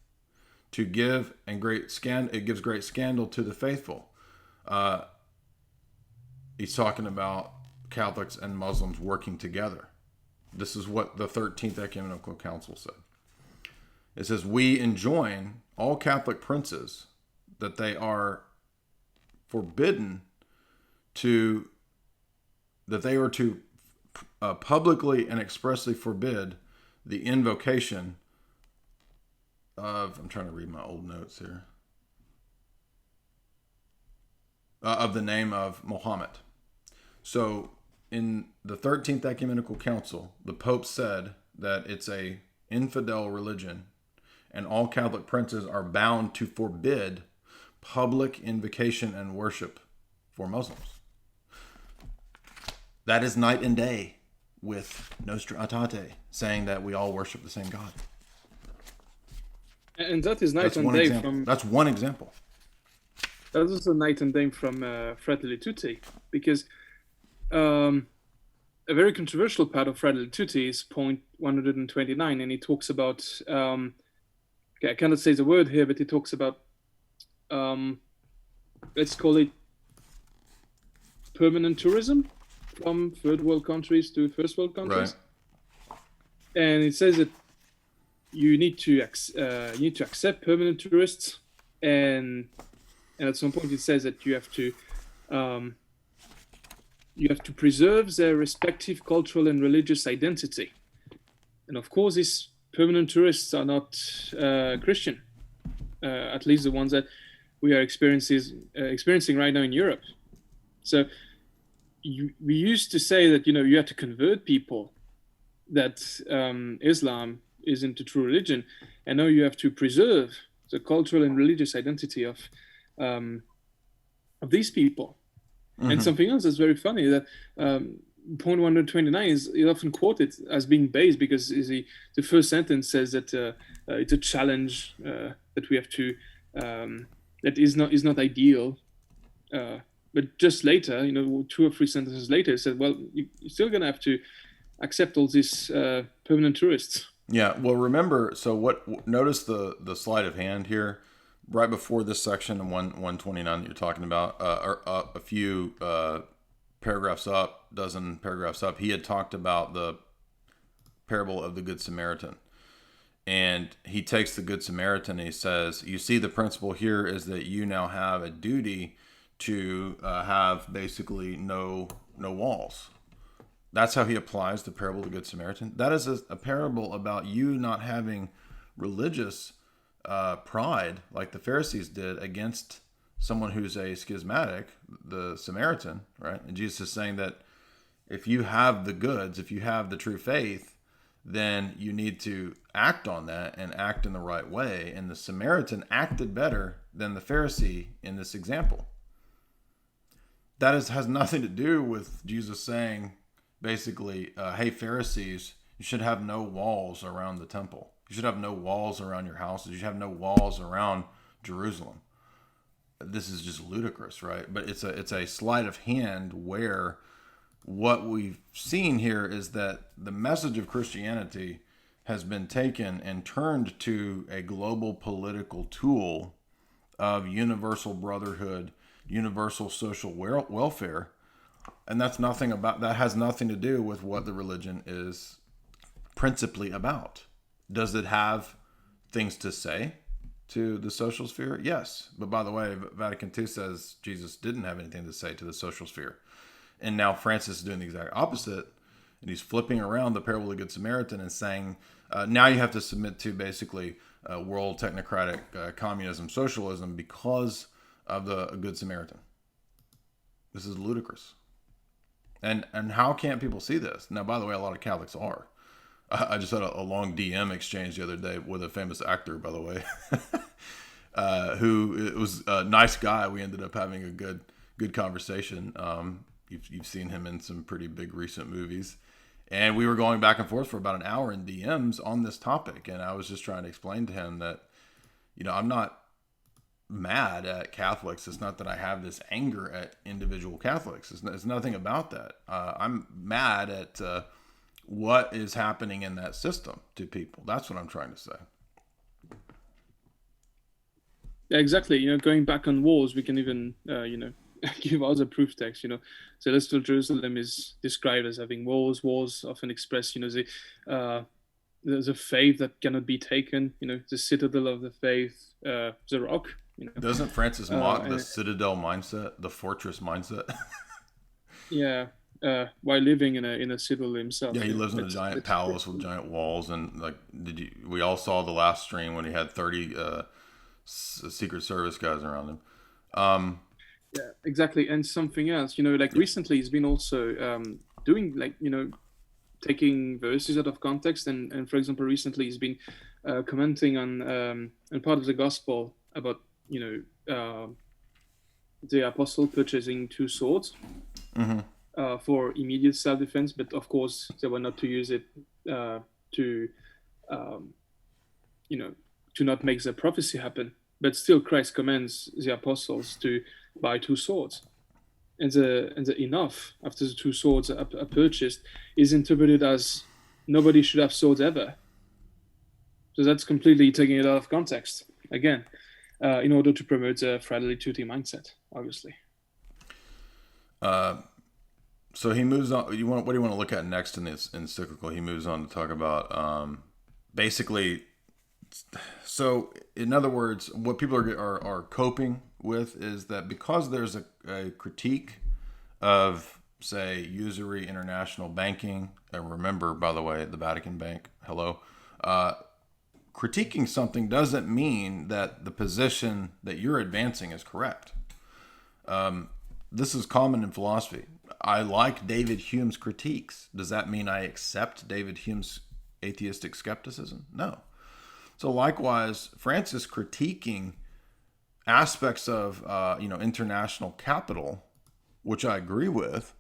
to give, and it gives great scandal to the faithful. He's talking about Catholics and Muslims working together. This is what the 13th Ecumenical Council said. It says, we enjoin all Catholic princes that they are forbidden to, that they are to publicly and expressly forbid the invocation of, I'm trying to read my old notes here, of the name of Muhammad. So in the 13th Ecumenical Council, the Pope said that it's a infidel religion, and all Catholic princes are bound to forbid public invocation and worship for Muslims. That is night and day with Nostra Aetate, saying that we all worship the same God. And that is night and day from... That's one example. That is a night and day from Fratelli Tutti, because a very controversial part of Fratelli Tutti is point 129, and he talks about, I cannot say the word here, but he talks about, let's call it permanent tourism from third world countries to first world countries. Right. And it says that you need to accept permanent tourists, and at some point it says that you have to preserve their respective cultural and religious identity. And of course, these permanent tourists are not Christian, at least the ones that we are experiencing right now in Europe. So we used to say that, you have to convert people, that Islam isn't a true religion, and now you have to preserve the cultural and religious identity of these people. Mm-hmm. And something else that's very funny, that point 129 is often quoted as being based, because the first sentence says that it's a challenge that we have to, that is not ideal. But just later, 2 or 3 sentences later, it said, well, you're still going to have to accept all these permanent tourists. Yeah, well, remember, so notice the sleight of hand here, right before this section, in 129 that you're talking about, or a few dozen paragraphs up, he had talked about the parable of the Good Samaritan. And he takes the Good Samaritan and he says, you see, the principle here is that you now have a duty to have basically no walls. That's how he applies the parable of the Good Samaritan. That is a parable about you not having religious pride like the Pharisees did against someone who's a schismatic, the Samaritan, right? And Jesus is saying that if you have the goods, if you have the true faith, then you need to act on that and act in the right way. And the Samaritan acted better than the Pharisee in this example. That has nothing to do with Jesus saying, basically, hey, Pharisees, you should have no walls around the temple. You should have no walls around your houses. You should have no walls around Jerusalem. This is just ludicrous, right? But it's a sleight of hand where what we've seen here is that the message of Christianity has been taken and turned to a global political tool of universal brotherhood, universal social welfare. And that has nothing to do with what the religion is principally about. Does it have things to say to the social sphere? Yes. But by the way, Vatican II says Jesus didn't have anything to say to the social sphere. And now Francis is doing the exact opposite. And he's flipping around the parable of the Good Samaritan and saying, now you have to submit to basically world technocratic communism, socialism, because of the Good Samaritan. This is ludicrous. And how can't people see this? Now, by the way, a lot of Catholics are. I just had a long DM exchange the other day with a famous actor, by the way, who was a nice guy. We ended up having a good conversation. You've seen him in some pretty big recent movies. And we were going back and forth for about an hour in DMs on this topic. And I was just trying to explain to him that, I'm not mad at Catholics. It's not that I have this anger at individual Catholics. It's nothing about that. I'm mad at what is happening in that system to people. That's what I'm trying to say. Yeah, exactly. Going back on walls, we can even, give other proof text. Celestial Jerusalem is described as having walls. Walls often express, the faith that cannot be taken. The citadel of the faith, the rock. Doesn't Francis mock the And citadel mindset, the fortress mindset? yeah, while living in a citadel himself. Yeah, he lives in a giant palace with giant walls, and like, we all saw the last stream when he had 30 Secret Service guys around him. Yeah, exactly. And something else, like recently he's been also doing like, taking verses out of context. And for example, recently he's been commenting on part of the gospel about, the apostle purchasing 2 swords for immediate self-defense. But of course, they were not to use it to, to not make the prophecy happen. But still, Christ commands the apostles to buy 2 swords. And the enough after the 2 swords are purchased is interpreted as nobody should have swords ever. So that's completely taking it out of context again, in order to promote the Fratelli Tutti mindset, obviously. So he moves on. What do you want to look at next in this encyclical? He moves on to talk about basically. So in other words, what people are coping with is that because there's a critique of, say, usury, international banking, and remember, by the way, the Vatican Bank, hello, critiquing something doesn't mean that the position that you're advancing is correct. This is common in philosophy. I like David Hume's critiques. Does that mean I accept David Hume's atheistic skepticism? No. So likewise, Francis critiquing aspects of international capital, which I agree with,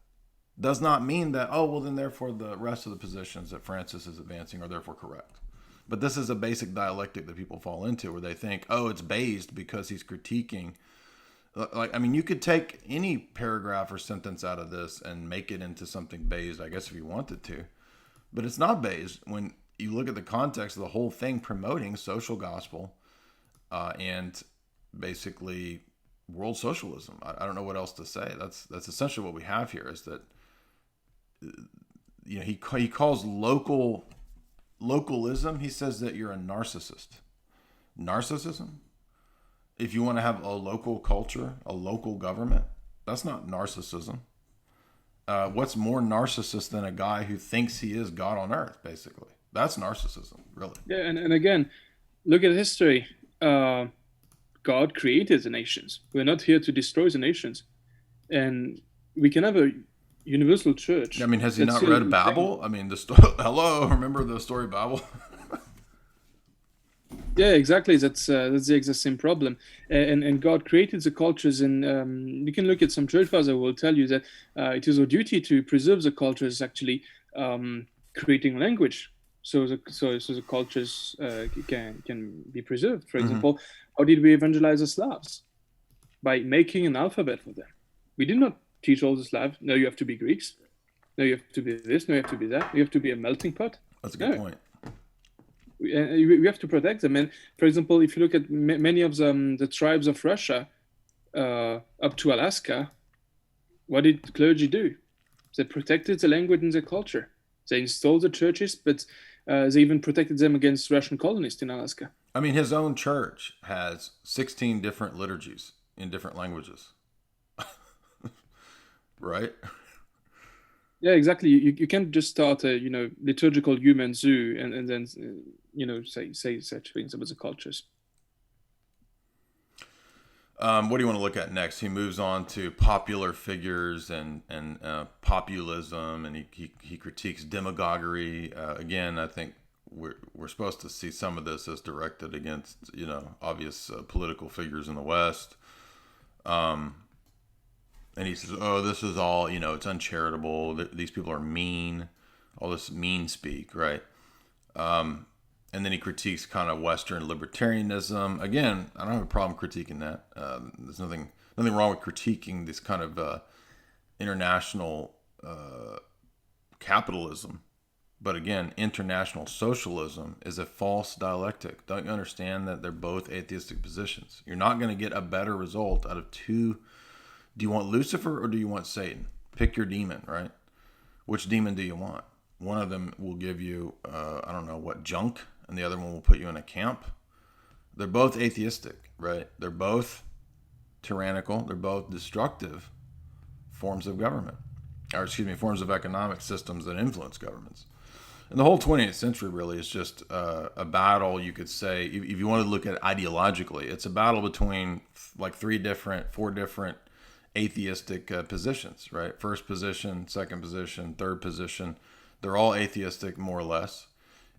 does not mean that, then therefore the rest of the positions that Francis is advancing are therefore correct. But this is a basic dialectic that people fall into, where they think, it's based because he's critiquing. You could take any paragraph or sentence out of this and make it into something based, I guess, if you wanted to. But it's not based when you look at the context of the whole thing, promoting social gospel and basically world socialism. I don't know what else to say. That's essentially what we have here, is that he calls localism. He says that you're a narcissist. Narcissism? If you want to have a local culture, a local government, that's not narcissism. What's more narcissist than a guy who thinks he is God on earth, basically? That's narcissism, really. Yeah, and again, look at history. God created the nations. We're not here to destroy the nations. And we can have a universal church. Has he not read Babel? Hello, remember the story of Babel? Yeah, exactly. That's the exact same problem. And God created the cultures, and you can look at some church fathers who will tell you that it is our duty to preserve the cultures, actually creating language. So the cultures can be preserved. For example, how did we evangelize the Slavs? By making an alphabet for them. We did not teach all the Slavs, no, you have to be Greeks. No, you have to be this. No, you have to be that. You have to be a melting pot. That's a good point. We have to protect them. And for example, if you look at many of the tribes of Russia up to Alaska, what did the clergy do? They protected the language and the culture. They installed the churches, but they even protected them against Russian colonists in Alaska. His own church has 16 different liturgies in different languages. Right? Yeah, exactly. You can't just start a liturgical human zoo and then say such things about the cultures. What do you want to look at next? He moves on to popular figures and populism, and he critiques demagoguery. Again, I think we're supposed to see some of this as directed against obvious political figures in the West. And he says, this is all, it's uncharitable. These people are mean. All this mean speak, right? And then he critiques kind of Western libertarianism. Again, I don't have a problem critiquing that. There's nothing wrong with critiquing this kind of international capitalism. But again, international socialism is a false dialectic. Don't you understand that they're both atheistic positions? You're not going to get a better result out of two Do you want Lucifer or do you want Satan? Pick your demon, right? Which demon do you want? One of them will give you, I don't know what, junk, and the other one will put you in a camp. They're both atheistic, right? They're both tyrannical. They're both destructive forms of government, or excuse me, forms of economic systems that influence governments. And the whole 20th century really is just a battle, you could say, if you want to look at it ideologically, it's a battle between like four different atheistic positions, right? First position, second position, third position. They're all atheistic, more or less,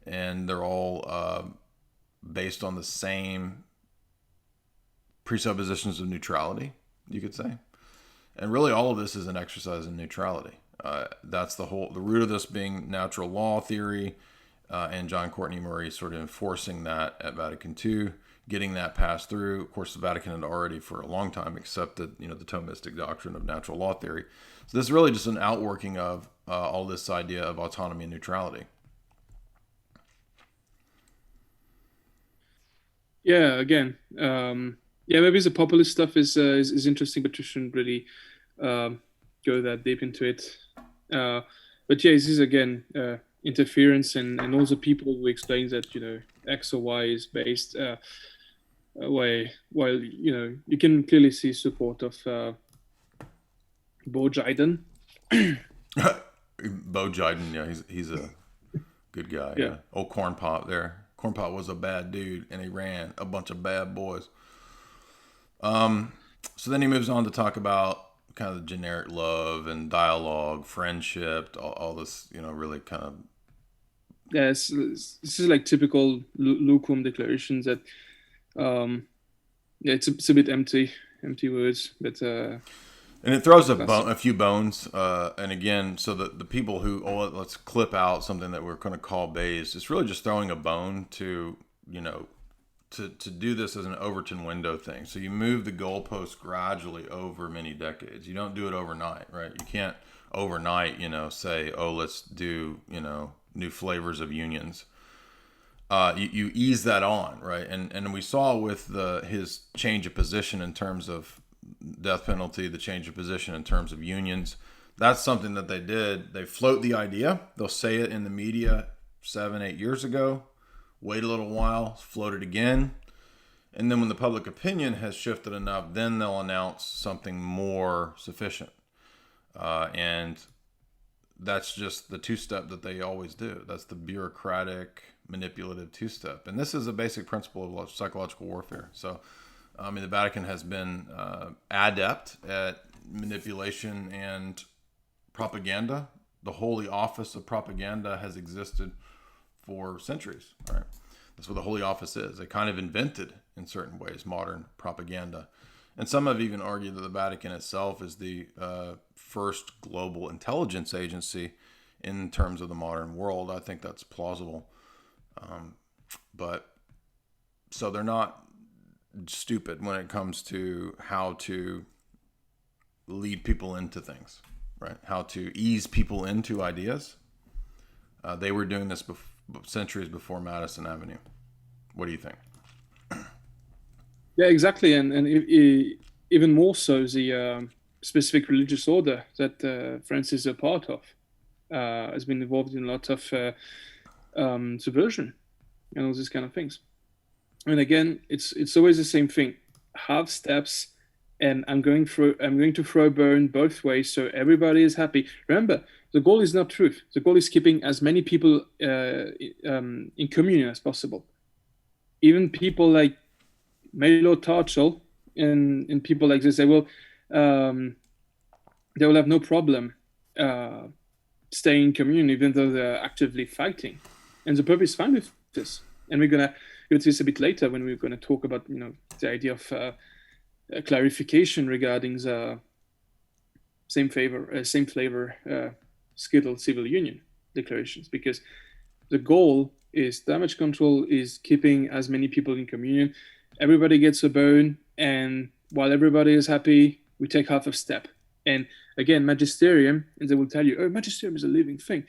and they're all based on the same presuppositions of neutrality, you could say. And really, all of this is an exercise in neutrality. That's the root of this being natural law theory, and John Courtney Murray sort of enforcing that at Vatican II, getting that passed through. Of course, the Vatican had already for a long time accepted, the Thomistic doctrine of natural law theory. So this is really just an outworking of all this idea of autonomy and neutrality. Yeah, again, maybe the populist stuff is interesting, but you shouldn't really go that deep into it. But yeah, this is again interference, and also people who explain that X or Y is based while you can clearly see support of Bo Jiden. Bo Jiden, yeah, he's a good guy. Yeah. Old Corn Pop there. Corn Pop was a bad dude, and he ran a bunch of bad boys. So then he moves on to talk about kind of the generic love and dialogue, friendship, all this, really kind of. Yes, this is like typical lukewarm declarations that, it's a bit empty words, but. And it throws a few bones, and again, so the people who, let's clip out something that we're going to call bays. It's really just throwing a bone to, to do this as an Overton window thing. So you move the goalpost gradually over many decades. You don't do it overnight, right? You can't overnight, say, let's do, new flavors of unions. You ease that on, right? And we saw with his change of position in terms of death penalty, the change of position in terms of unions. That's something that they did. They float the idea. They'll say it in the media 7-8 years ago. Wait a little while, float it again. And then when the public opinion has shifted enough, then they'll announce something more sufficient. And that's just the two-step that they always do. That's the bureaucratic, manipulative two-step. And this is a basic principle of psychological warfare. So, the Vatican has been adept at manipulation and propaganda. The Holy Office of Propaganda has existed for centuries. Right? That's what the Holy Office is. They kind of invented, in certain ways, modern propaganda. And some have even argued that the Vatican itself is the first global intelligence agency in terms of the modern world. I think that's plausible. But so they're not stupid when it comes to how to lead people into things, right? How to ease people into ideas. They were doing this centuries before Madison Avenue. What do you think? Yeah, exactly, and even more so the specific religious order that France is a part of has been involved in a lot of subversion and all these kind of things. And again, it's always the same thing. Have steps, and I'm going to throw a bone both ways, so everybody is happy. Remember, the goal is not truth. The goal is keeping as many people in communion as possible. Even people like Melo Tarchel and people like this, they will have no problem staying in communion, even though they're actively fighting. And the Pope is fine with this. And we're gonna go to this a bit later when we're going to talk about the idea of clarification regarding the same flavor Skittle civil union declarations, because the goal is damage control, is keeping as many people in communion. Everybody gets a bone, and while everybody is happy, we take half a step. And again, magisterium, and they will tell you, magisterium is a living thing.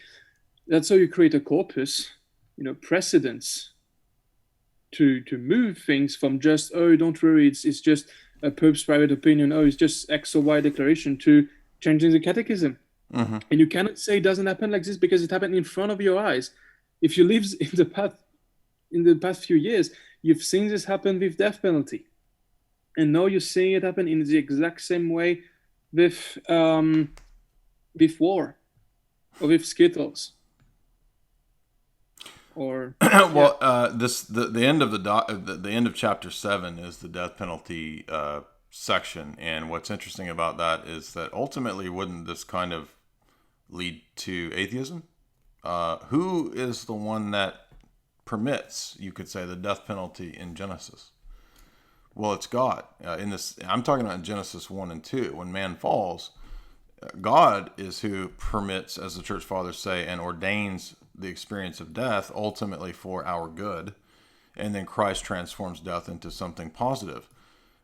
That's how you create a corpus, precedents to move things from just, don't worry, it's just a Pope's private opinion, oh, it's just X or Y declaration, to changing the catechism. Mm-hmm. And you cannot say it doesn't happen like this because it happened in front of your eyes. If you live in the past few years, you've seen this happen with death penalty. And now you're seeing it happen in the exact same way with war or with Skittles. Or well, the end of the end of chapter 7 is the death penalty section, and what's interesting about that is that ultimately, wouldn't this kind of lead to atheism? Who is the one that permits, you could say, the death penalty in Genesis? Well, it's God. In this, I'm talking about in Genesis 1 and 2. When man falls, God is who permits, as the church fathers say, and ordains the experience of death ultimately for our good. And then Christ transforms death into something positive.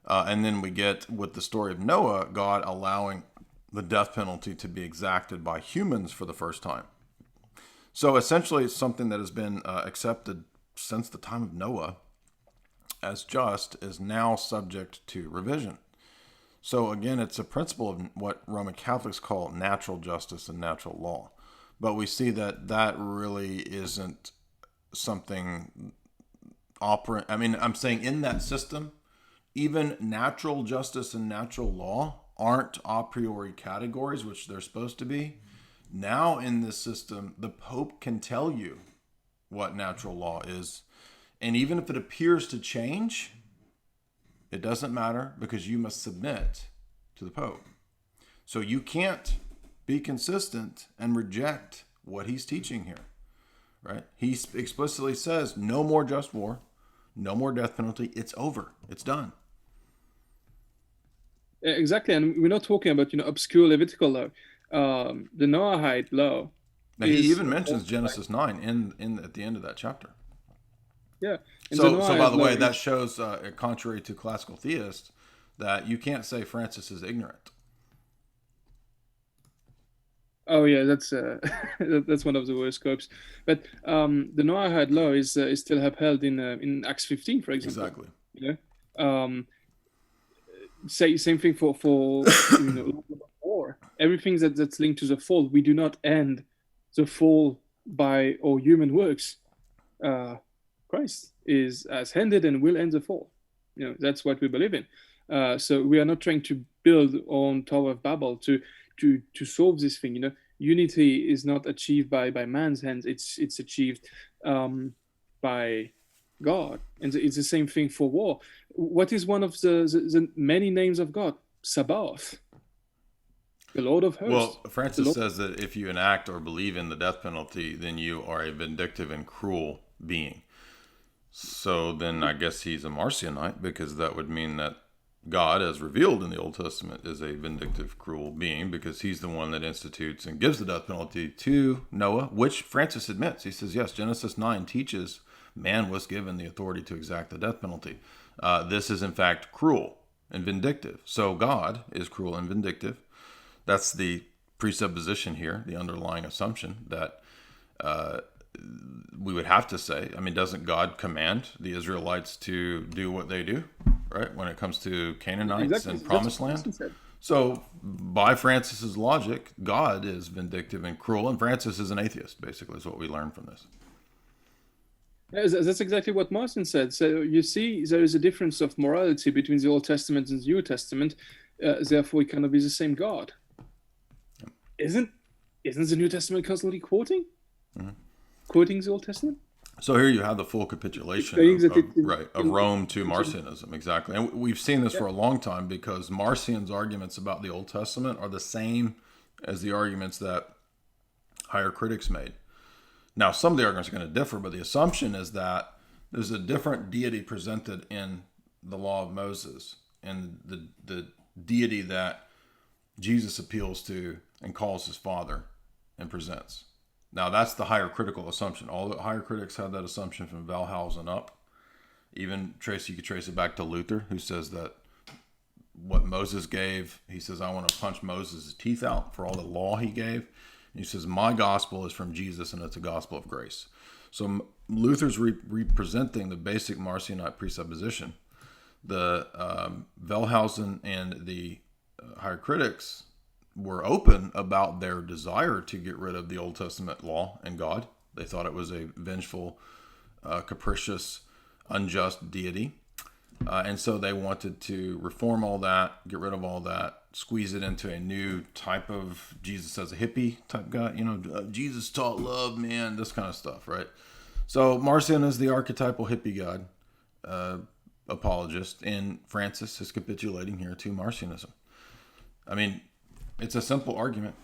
And then we get, with the story of Noah, God allowing the death penalty to be exacted by humans for the first time. So essentially, it's something that has been accepted since the time of Noah as just, is now subject to revision. So again, it's a principle of what Roman Catholics call natural justice and natural law. But we see that that really isn't something operant. I mean, I'm saying in that system, even natural justice and natural law aren't a priori categories, which they're supposed to be. Now in this system, the Pope can tell you what natural law is. And even if it appears to change, it doesn't matter, because you must submit to the Pope. So you can't be consistent and reject what he's teaching here, right? He explicitly says, no more just war, no more death penalty. It's over. It's done. Exactly, and we're not talking about obscure Levitical law. The Noahide law. Now, he even mentions Genesis 9 in at the end of that chapter. Yeah. So by the way, that shows, contrary to classical theists, that you can't say Francis is ignorant. Oh yeah, that's that's one of the worst scopes. But the Noahide law is still upheld in Acts 15, for example. Exactly. You know, same thing for war. Everything that's linked to the fall. We do not end the fall by our human works. Christ has ended and will end the fall. That's what we believe in. So we are not trying to build on Tower of Babel to solve this thing. Unity is not achieved by man's hands. It's achieved by God, and it's the same thing for war. What is one of the many names of God? Sabaoth, the Lord of hosts. Well, Francis says that if you enact or believe in the death penalty, then you are a vindictive and cruel being. So then I guess he's a Marcionite, because that would mean that God, as revealed in the Old Testament, is a vindictive, cruel being, because he's the one that institutes and gives the death penalty to Noah, which Francis admits. He says, yes, Genesis 9 teaches man was given the authority to exact the death penalty. This is, in fact, cruel and vindictive. So God is cruel and vindictive. That's the presupposition here, the underlying assumption that we would have to say. I mean, doesn't God command the Israelites to do what they do, right, when it comes to Canaanites and Promised Land? So by Francis's logic, God is vindictive and cruel, and Francis is an atheist, basically, is what we learn from this. That's exactly what Martin said. So you see, there is a difference of morality between the Old Testament and the New Testament. Therefore, it cannot be the same God. Isn't the New Testament constantly quoting the Old Testament? So here you have the full capitulation of Rome to Marcionism, exactly. And we've seen this for a long time, because Marcion's arguments about the Old Testament are the same as the arguments that higher critics made. Now, some of the arguments are going to differ, but the assumption is that there's a different deity presented in the law of Moses, and the deity that Jesus appeals to and calls his Father and presents. Now, that's the higher critical assumption. All the higher critics have that assumption from Wellhausen up. Even you could trace it back to Luther, who says that what Moses gave, he says, I want to punch Moses' teeth out for all the law he gave. And he says, my gospel is from Jesus, and it's a gospel of grace. So Luther's representing the basic Marcionite presupposition the Wellhausen and the higher critics were open about their desire to get rid of the Old Testament law and God. They thought it was a vengeful, capricious, unjust deity. And so they wanted to reform all that, get rid of all that, squeeze it into a new type of Jesus as a hippie type guy. Jesus taught love, man, this kind of stuff, right? So Marcion is the archetypal hippie god, apologist, and Francis is capitulating here to Marcionism. I mean, it's a simple argument.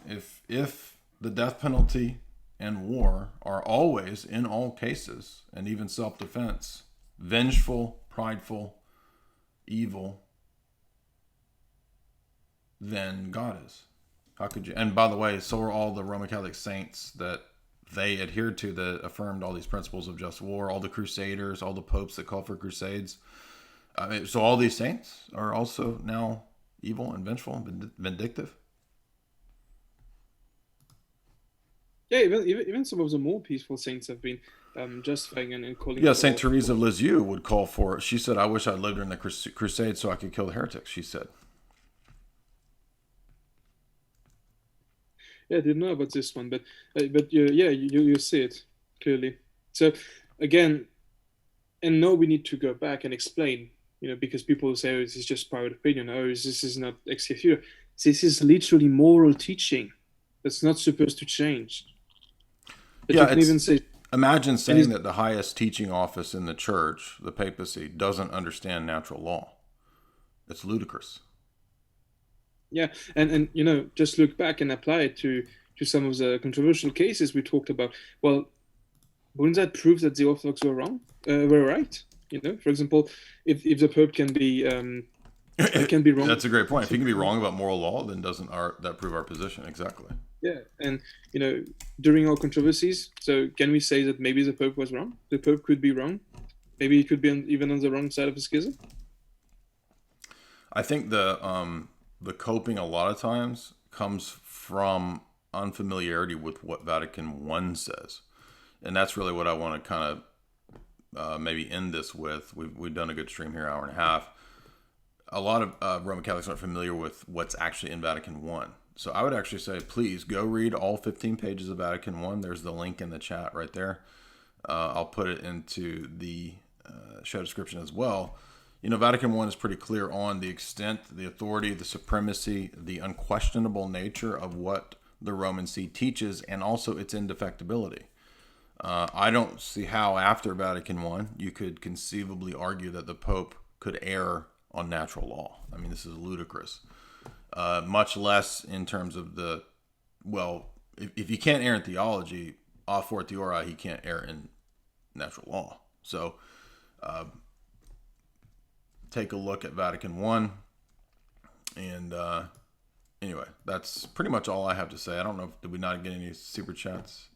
If the death penalty and war are always, in all cases, and even self-defense, vengeful, prideful, evil, then God is. How could you? And by the way, so are all the Roman Catholic saints that they adhered to, that affirmed all these principles of just war, all the crusaders, all the popes that called for crusades. So all these saints are also now evil and vengeful and vindictive. Yeah, even some of the more peaceful saints have been justifying and calling. Yeah, Saint Teresa of Lisieux would call for it. She said, "I wish I'd lived during the Crusades so I could kill the heretics." She said. Yeah, I didn't know about this one, but you see it clearly. So again, and now we need to go back and explain, because people say, "Oh, this is just private opinion. Oh, this is not ex cathedra." This is literally moral teaching that's not supposed to change. But yeah, you can even say, imagine saying that the highest teaching office in the church, the papacy, doesn't understand natural law. It's ludicrous. Yeah, and just look back and apply it to some of the controversial cases we talked about. Well, wouldn't that prove that the Orthodox were wrong? Were right? For example, if the Pope can be wrong. That's a great point. If he can be wrong about moral law, then doesn't that prove our position? Exactly. Yeah, and during our controversies, so can we say that maybe the Pope was wrong? The Pope could be wrong. Maybe he could be even on the wrong side of the schism. I think the coping a lot of times comes from unfamiliarity with what Vatican I says, and that's really what I want to kind of maybe end this with. We've done a good stream here, hour and a half. A lot of Roman Catholics aren't familiar with what's actually in Vatican I. So I would actually say, please go read all 15 pages of Vatican I. There's the link in the chat right there. I'll put it into the show description as well. Vatican I is pretty clear on the extent, the authority, the supremacy, the unquestionable nature of what the Roman See teaches, and also its indefectibility. I don't see how after Vatican I you could conceivably argue that the Pope could err on natural law. I mean, this is ludicrous. Much less in terms of if you can't err in theology, a fortiori, he can't err in natural law. So take a look at Vatican I. And anyway, that's pretty much all I have to say. I don't know, did we not get any super chats?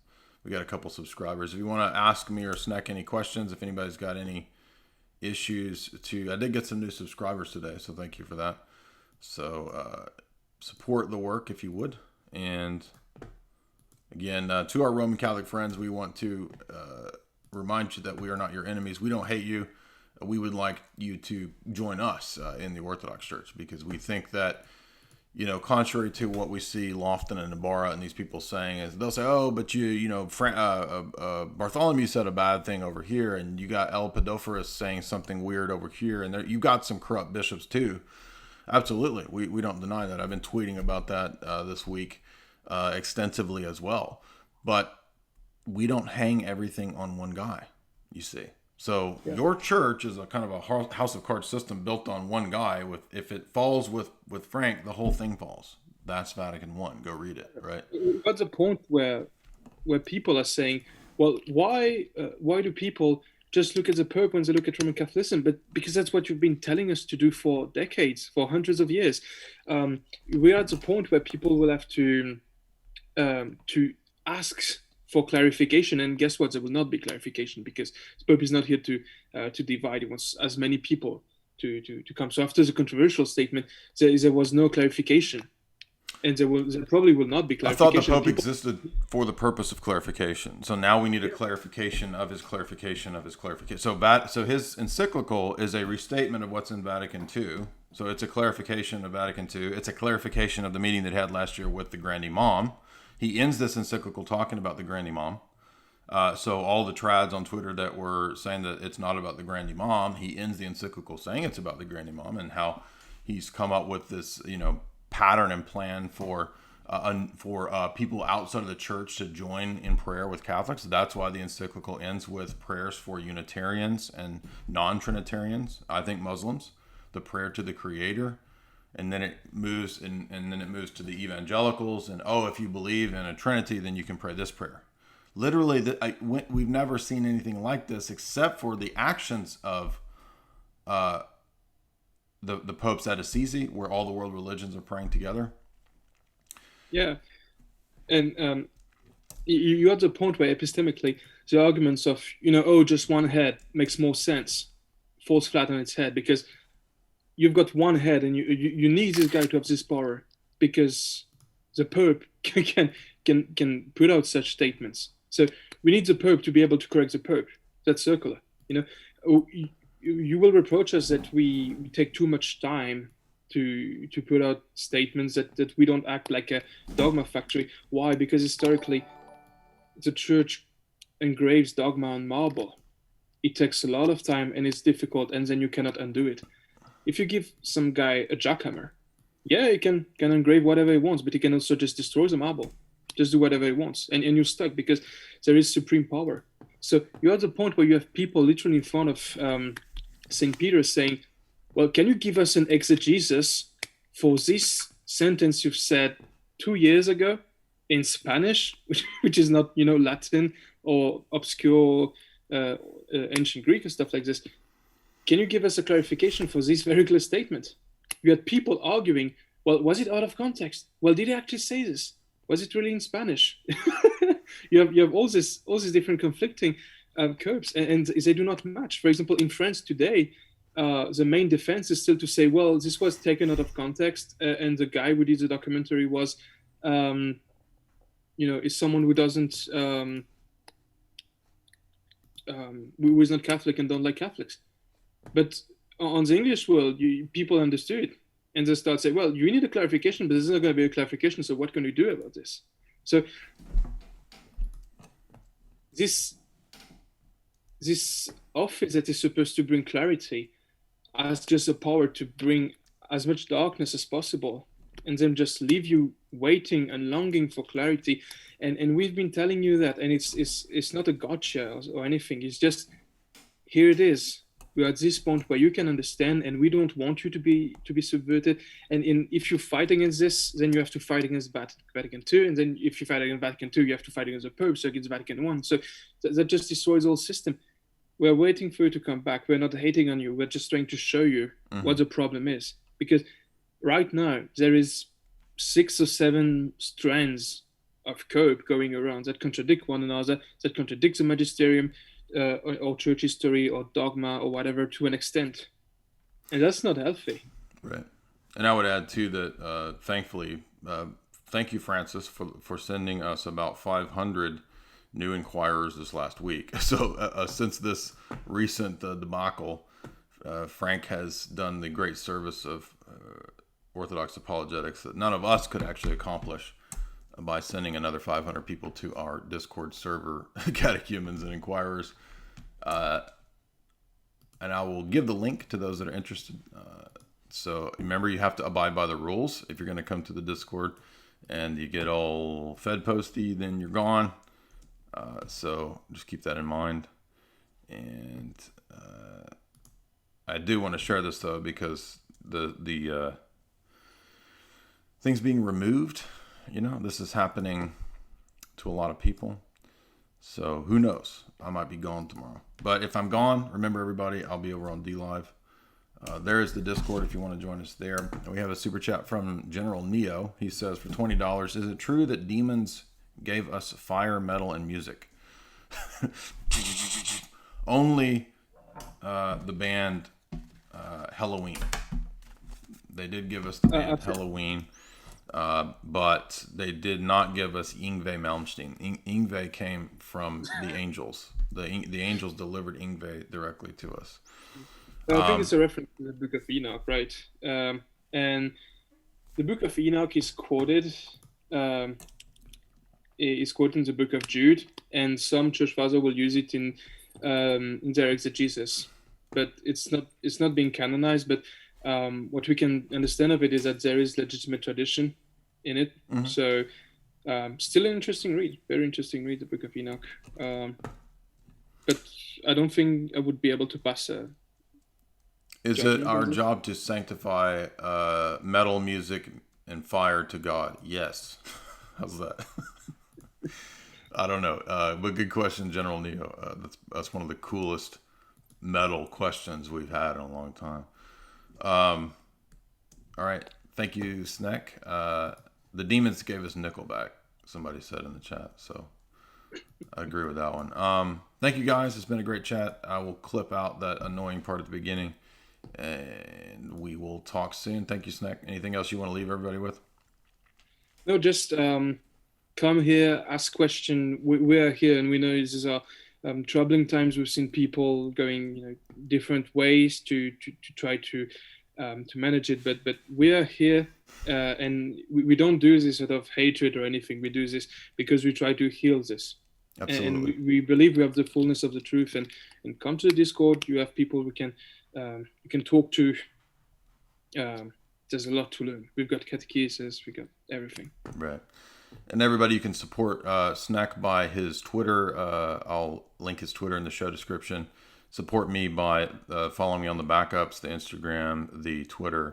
We got a couple subscribers. If you want to ask me or Snek any questions, if anybody's got any issues I did get some new subscribers today, so thank you for that. So support the work if you would. And again, to our Roman Catholic friends, we want to remind you that we are not your enemies. We don't hate you. We would like you to join us in the Orthodox Church, because we think that, contrary to what we see Lofton and Ibarra and these people saying, is they'll say, oh, but Bartholomew said a bad thing over here, and you got Elpidophorus saying something weird over here, and you got some corrupt bishops too. Absolutely. We don't deny that. I've been tweeting about that this week extensively as well. But we don't hang everything on one guy, you see. So your church is a kind of a house of cards system built on one guy. If it falls with Frank, the whole thing falls. That's Vatican I. Go read it, right? That's a point where people are saying, well, why do people just look at the Pope when they look at Roman Catholicism? But because that's what you've been telling us to do for decades, for hundreds of years. We are at the point where people will have to ask for clarification, and guess what? There will not be clarification, because the Pope is not here to divide. He wants as many people to come. So after the controversial statement, there was no clarification. and there probably will not be I thought the clarification. Pope existed for the purpose of clarification. So now we need a clarification of his clarification of his clarification. So his encyclical is a restatement of what's in Vatican II. So it's a clarification of Vatican II. It's a clarification of the meeting that he had last year with the Grand Imam. He ends this encyclical talking about the Grand Imam. So all the trads on Twitter that were saying that it's not about the Grand Imam, he ends the encyclical saying it's about the Grand Imam and how he's come up with this, pattern and plan for people outside of the church to join in prayer with Catholics. That's why the encyclical ends with prayers for Unitarians and non-Trinitarians. I think Muslims, the prayer to the Creator, and then it moves and then it moves to the evangelicals. And if you believe in a Trinity, then you can pray this prayer. Literally, we've never seen anything like this except for the actions of the Pope's at Assisi, where all the world religions are praying together. Yeah, and you at the point where epistemically the arguments of just one head makes more sense falls flat on its head, because you've got one head and you need this guy to have this power, because the Pope can put out such statements. So we need the Pope to be able to correct the Pope. That's circular. You will reproach us that we take too much time to put out statements, that we don't act like a dogma factory. Why? Because historically, the church engraves dogma on marble. It takes a lot of time and it's difficult, and then you cannot undo it. If you give some guy a jackhammer, he can engrave whatever he wants, but he can also just destroy the marble, just do whatever he wants, and you're stuck because there is supreme power. So you're at the point where you have people literally in front of St. Peter saying, well, can you give us an exegesis for this sentence you've said 2 years ago in Spanish, which is not, Latin or obscure ancient Greek or stuff like this? Can you give us a clarification for this very clear statement? You had people arguing, well, was it out of context? Well, did he actually say this? Was it really in Spanish? you have all these different conflicting curves, and they do not match. For example, in France today, the main defense is still to say, well, this was taken out of context, and the guy who did the documentary was, is someone who doesn't, who is not Catholic and don't like Catholics. But on the English world, people understood, and they start saying, well, you need a clarification, but there's not going to be a clarification, so what can we do about this? So this office that is supposed to bring clarity has just the power to bring as much darkness as possible, and then just leave you waiting and longing for clarity. And we've been telling you that, and it's not a gotcha or anything. It's just, here it is. We're at this point where you can understand, and we don't want you to be subverted. And if you fight against this, then you have to fight against Vatican II. And then if you fight against Vatican II, you have to fight against the Pope, so against Vatican I. So that just destroys the whole system. We're waiting for you to come back. We're not hating on you. We're just trying to show you what the problem is. Because right now, there is 6 or 7 strands of code going around that contradict one another, that contradict the magisterium, or church history or dogma or whatever to an extent, and that's not healthy. Right. And I would add too that thankfully, thank you, Francis, for sending us about 500 new inquirers this last week. So since this recent debacle, Frank has done the great service of Orthodox apologetics that none of us could actually accomplish by sending another 500 people to our Discord server, catechumens and inquirers. And I will give the link to those that are interested. So remember, you have to abide by the rules if you're going to come to the Discord, and you get all fed posty, then you're gone. So just keep that in mind. And I do want to share this though, because the things being removed, this is happening to a lot of people. So who knows? I might be gone tomorrow. But if I'm gone, remember everybody, I'll be over on DLive. There is the Discord if you want to join us there. We have a super chat from General Neo. He says, for $20, is it true that demons gave us fire, metal, and music? Only the band Halloween. They did give us the band Halloween. But they did not give us Yngve Malmsteen. Yngve came from the angels. The angels delivered Yngve directly to us. I think it's a reference to the Book of Enoch, right? And the Book of Enoch um, is quoted in the Book of Jude, and some church fathers will use it in their exegesis, but it's not being canonized. But what we can understand of it is that there is legitimate tradition in it. Mm-hmm. So still an interesting read, very interesting read, the Book of Enoch. But I don't think I would be able to pass a. Is it our job to sanctify metal music and fire to God? Yes. How's that? I don't know, but good question, General Neo. That's one of the coolest metal questions we've had in a long time. All right, thank you, Snek. The demons gave us Nickelback. Somebody said in the chat, so I agree with that one. Thank you guys. It's been a great chat. I will clip out that annoying part at the beginning, and we will talk soon. Thank you, Snek. Anything else you want to leave everybody with? No, just come here, ask question. We are here, and we know this is troubling times. We've seen people going, different ways to try to manage it, but we are here, and we don't do this out of hatred or anything. We do this because we try to heal this. Absolutely. And we believe we have the fullness of the truth. And come to the Discord. You have people we can talk to. There's a lot to learn. We've got catechesis. We got everything. Right. And everybody, you can support Snek by his Twitter. I'll link his Twitter in the show description. Support me by following me on the backups, the Instagram, the Twitter.